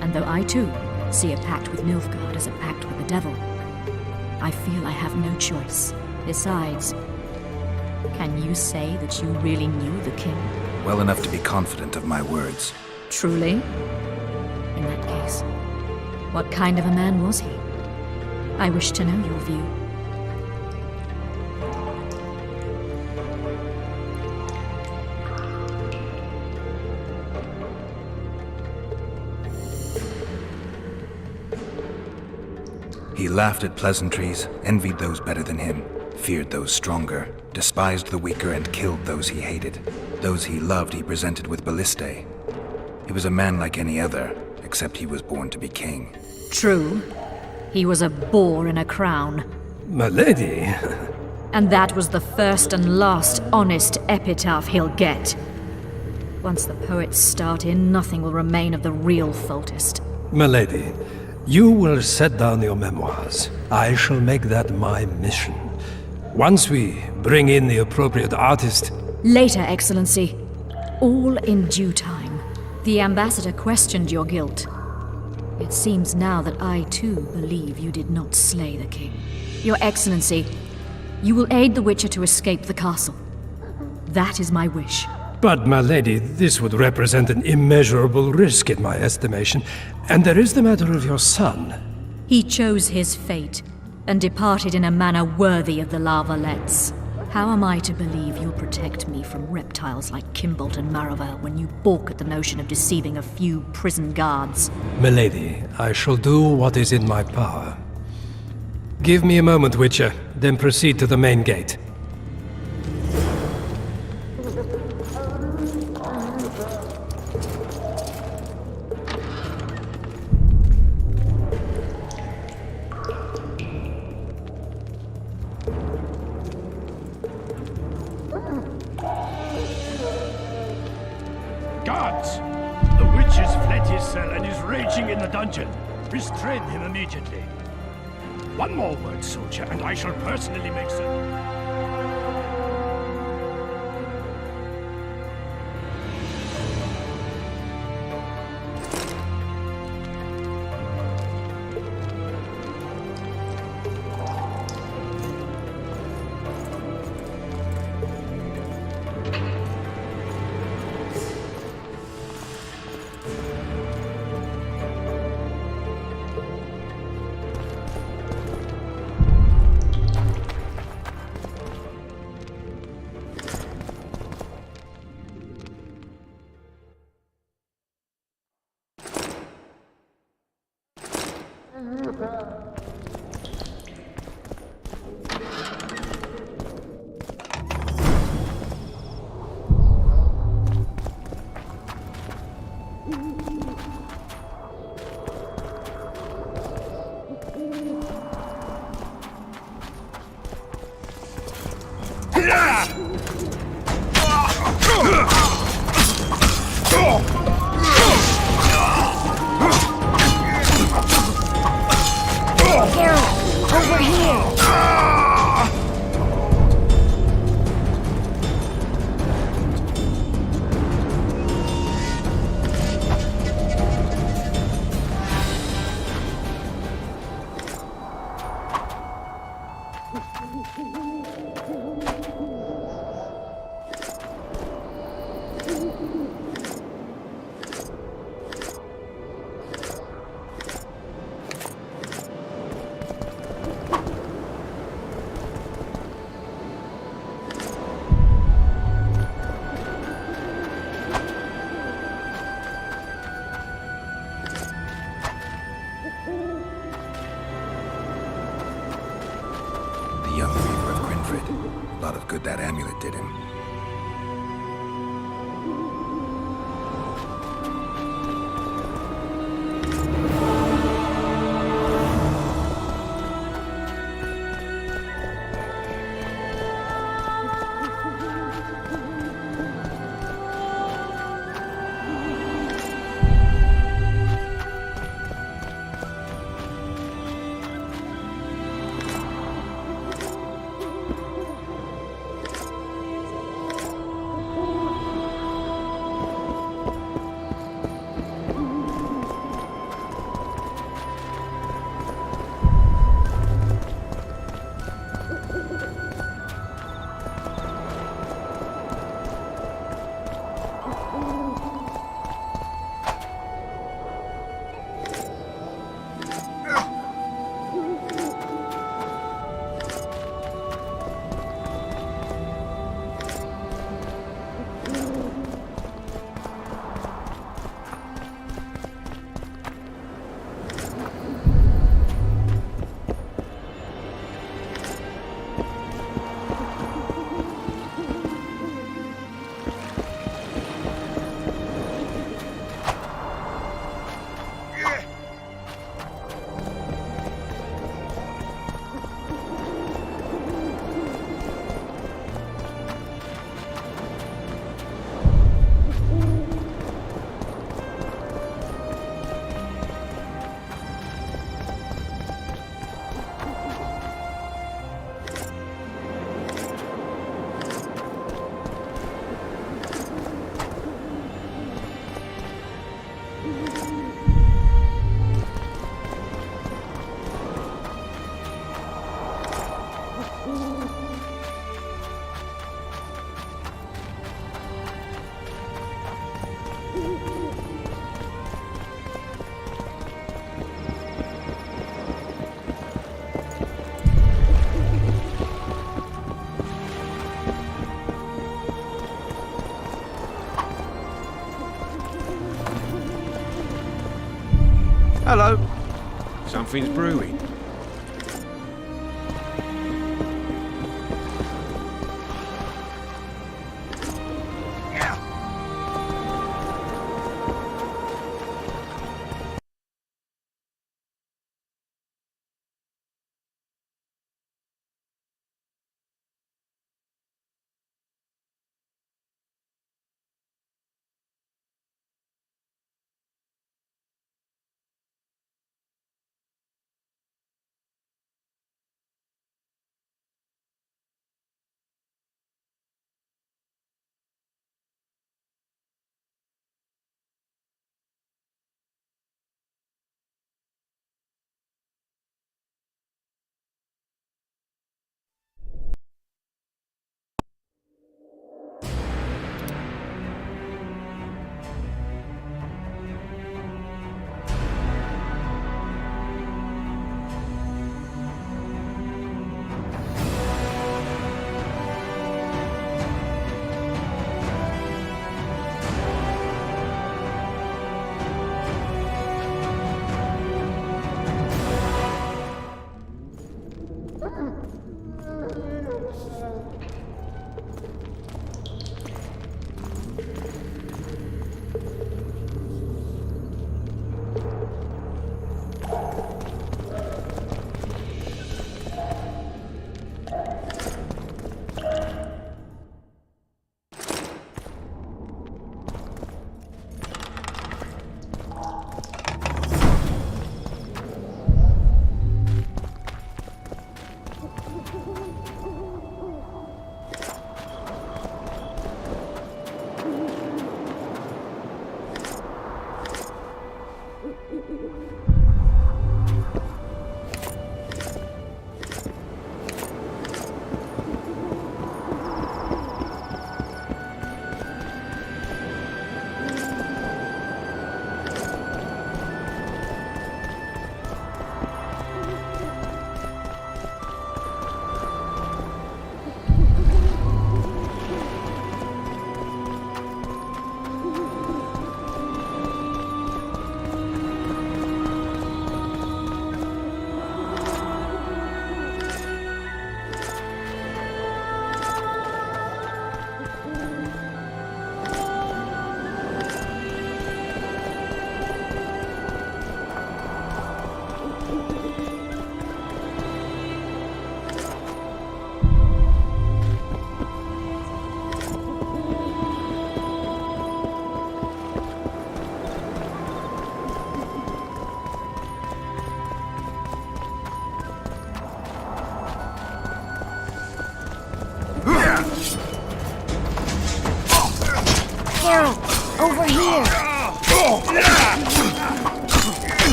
And though I too see a pact with Nilfgaard as a pact with the devil, I feel I have no choice. Besides, can you say that you really knew the king? Well enough to be confident of my words. Truly? In that case, what kind of a man was he? I wish to know your view. He laughed at pleasantries, envied those better than him, feared those stronger, despised the weaker and killed those he hated. Those he loved he presented with ballistae. He was a man like any other, except he was born to be king. True. He was a boar in a crown. Milady! And that was the first and last honest epitaph he'll get. Once the poets start in, nothing will remain of the real Foltest. Milady, you will set down your memoirs. I shall make that my mission. Once we bring in the appropriate artist... Later, Excellency. All in due time. The ambassador questioned your guilt. It seems now that I, too, believe you did not slay the king. Your Excellency, you will aid the Witcher to escape the castle. That is my wish. But, my lady, this would represent an immeasurable risk in my estimation. And there is the matter of your son. He chose his fate, and departed in a manner worthy of the La Valettes. How am I to believe you'll protect me from reptiles like Kimbold and Maravel when you balk at the notion of deceiving a few prison guards? Milady, I shall do what is in my power. Give me a moment, Witcher, then proceed to the main gate. Guards! The witch has fled his cell and is raging in the dungeon. Restrain him immediately. One more word, soldier, and I shall personally make certain... Geralt, over here! The young weaver of Quinfrid. A lot of good that amulet did him. Hello. Something's brewing.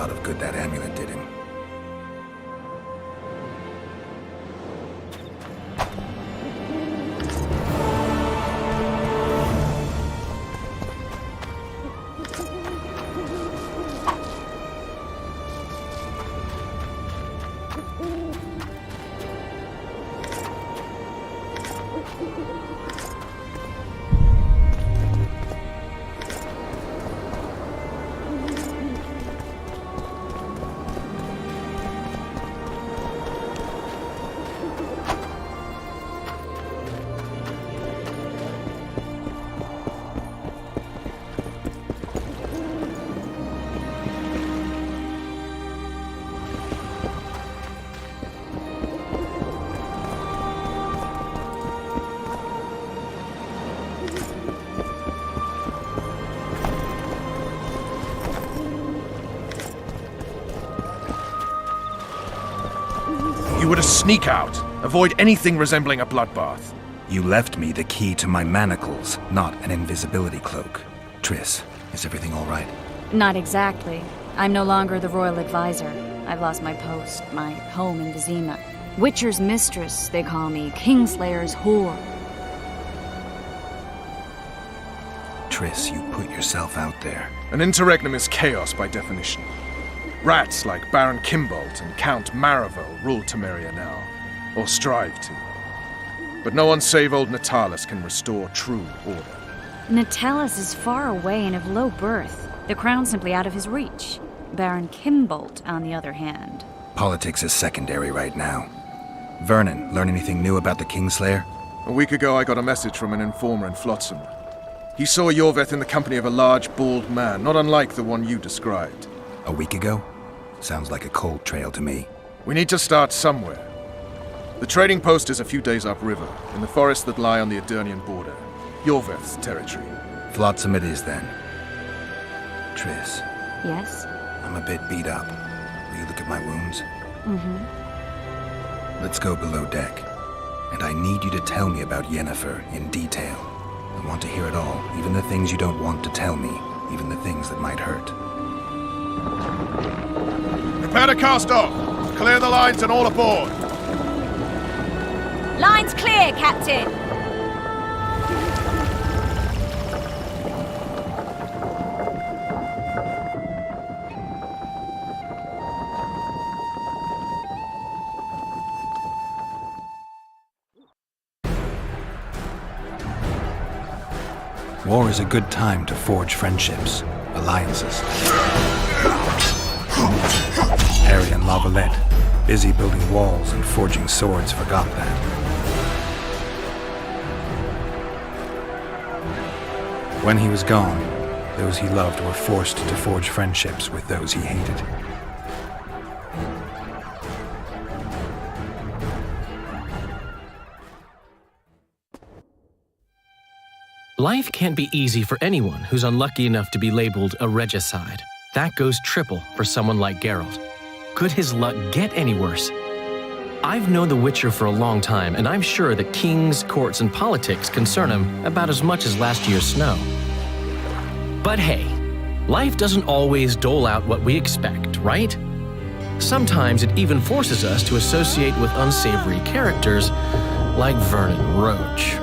lot of good that amulet did him. You were to sneak out. Avoid anything resembling a bloodbath. You left me the key to my manacles, not an invisibility cloak. Triss, is everything all right? Not exactly. I'm no longer the royal advisor. I've lost my post, my home in Vizima. Witcher's mistress, they call me. Kingslayer's whore. Triss, you put yourself out there. An interregnum is chaos by definition. Rats like Baron Kimbolt and Count Maravel rule Temeria now, or strive to. But no one save old Natalis can restore true order. Natalis is far away and of low birth. The crown's simply out of his reach. Baron Kimbolt, on the other hand. Politics is secondary right now. Vernon, learn anything new about the Kingslayer? A week ago I got a message from an informer in Flotsam. He saw Yorveth in the company of a large, bald man, not unlike the one you described. A week ago? Sounds like a cold trail to me. We need to start somewhere. The trading post is a few days upriver, in the forests that lie on the Edirnian border. Yorveth's territory. Flotsam it is, then. Triss. Yes? I'm a bit beat up. Will you look at my wounds? Mm-hmm. Let's go below deck. And I need you to tell me about Yennefer in detail. I want to hear it all, even the things you don't want to tell me, even the things that might hurt. Prepare to cast off! Clear the lines and all aboard! Line's clear, Captain! War is a good time to forge friendships, alliances. Harry and Lavalette, busy building walls and forging swords, forgot that. When he was gone, those he loved were forced to forge friendships with those he hated. Life can't be easy for anyone who's unlucky enough to be labeled a regicide. That goes triple for someone like Geralt. Could his luck get any worse? I've known The Witcher for a long time, and I'm sure that kings, courts, and politics concern him about as much as last year's snow. But hey, life doesn't always dole out what we expect, right? Sometimes it even forces us to associate with unsavory characters like Vernon Roach.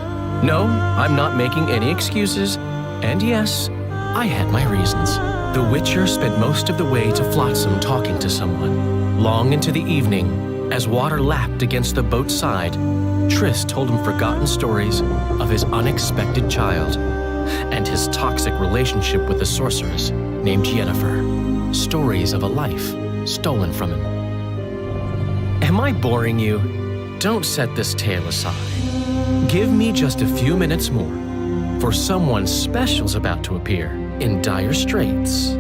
No, I'm not making any excuses, and yes, I had my reasons. The Witcher spent most of the way to Flotsam talking to someone. Long into the evening, as water lapped against the boat's side, Triss told him forgotten stories of his unexpected child and his toxic relationship with a sorceress named Yennefer. Stories of a life stolen from him. Am I boring you? Don't set this tale aside. Give me just a few minutes more, for someone special's about to appear in dire straits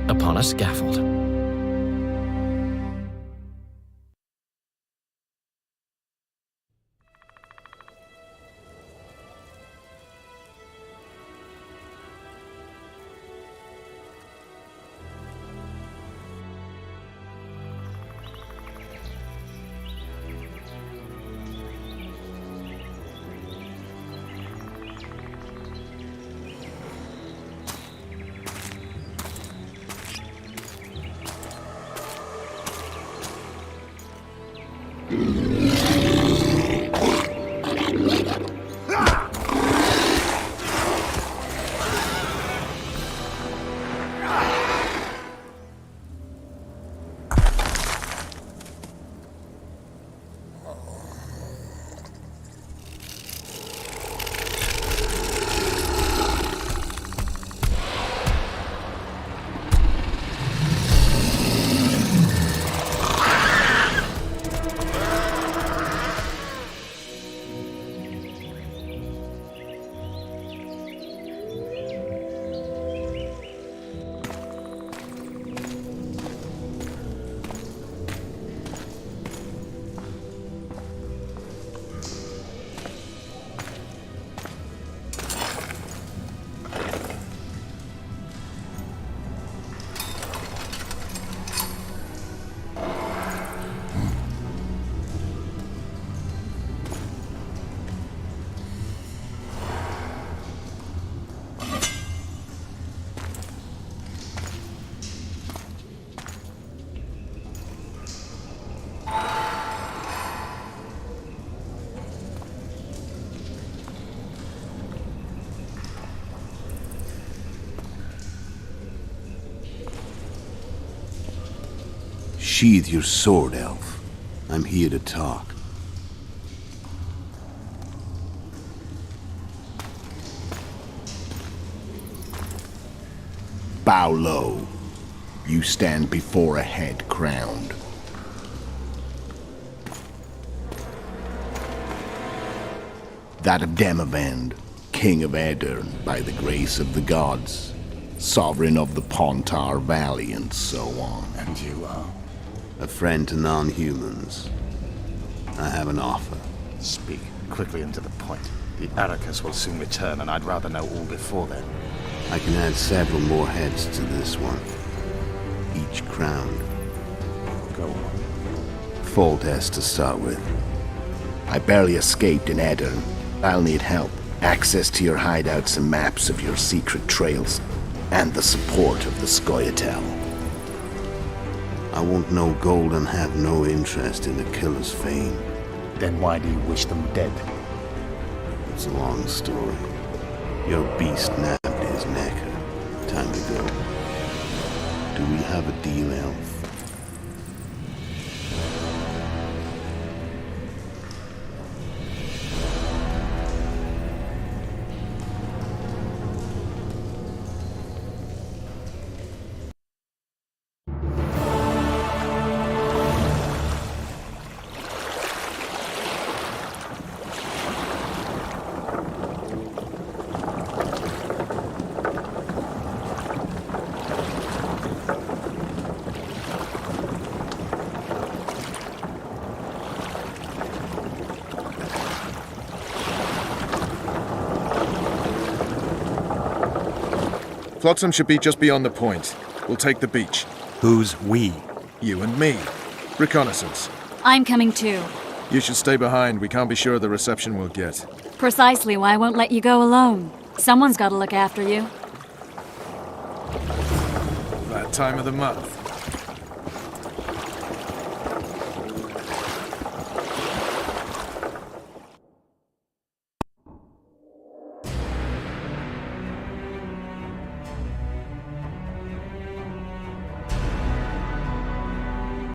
upon a scaffold. Sheathe your sword, elf. I'm here to talk. Bow low. You stand before a head crowned. That of Demavend, King of Aedirn, by the grace of the gods, sovereign of the Pontar Valley, and so on. And you are? A friend to non-humans. I have an offer. Speak quickly and to the point. The Arrakis will soon return, and I'd rather know all before then. I can add several more heads to this one. Each crowned. Go on. Foltest to start with. I barely escaped in Aedirn. I'll need help. Access to your hideouts and maps of your secret trails. And the support of the Scoia'tael. I want no gold and have no interest in the killer's fame. Then why do you wish them dead? It's a long story. Your beast nabbed his neck. Time to go. Do we have a deal, elf? Flotsam should be just beyond the point. We'll take the beach. Who's we? You and me. Reconnaissance. I'm coming too. You should stay behind. We can't be sure of the reception we'll get. Precisely why I won't let you go alone. Someone's got to look after you. That time of the month.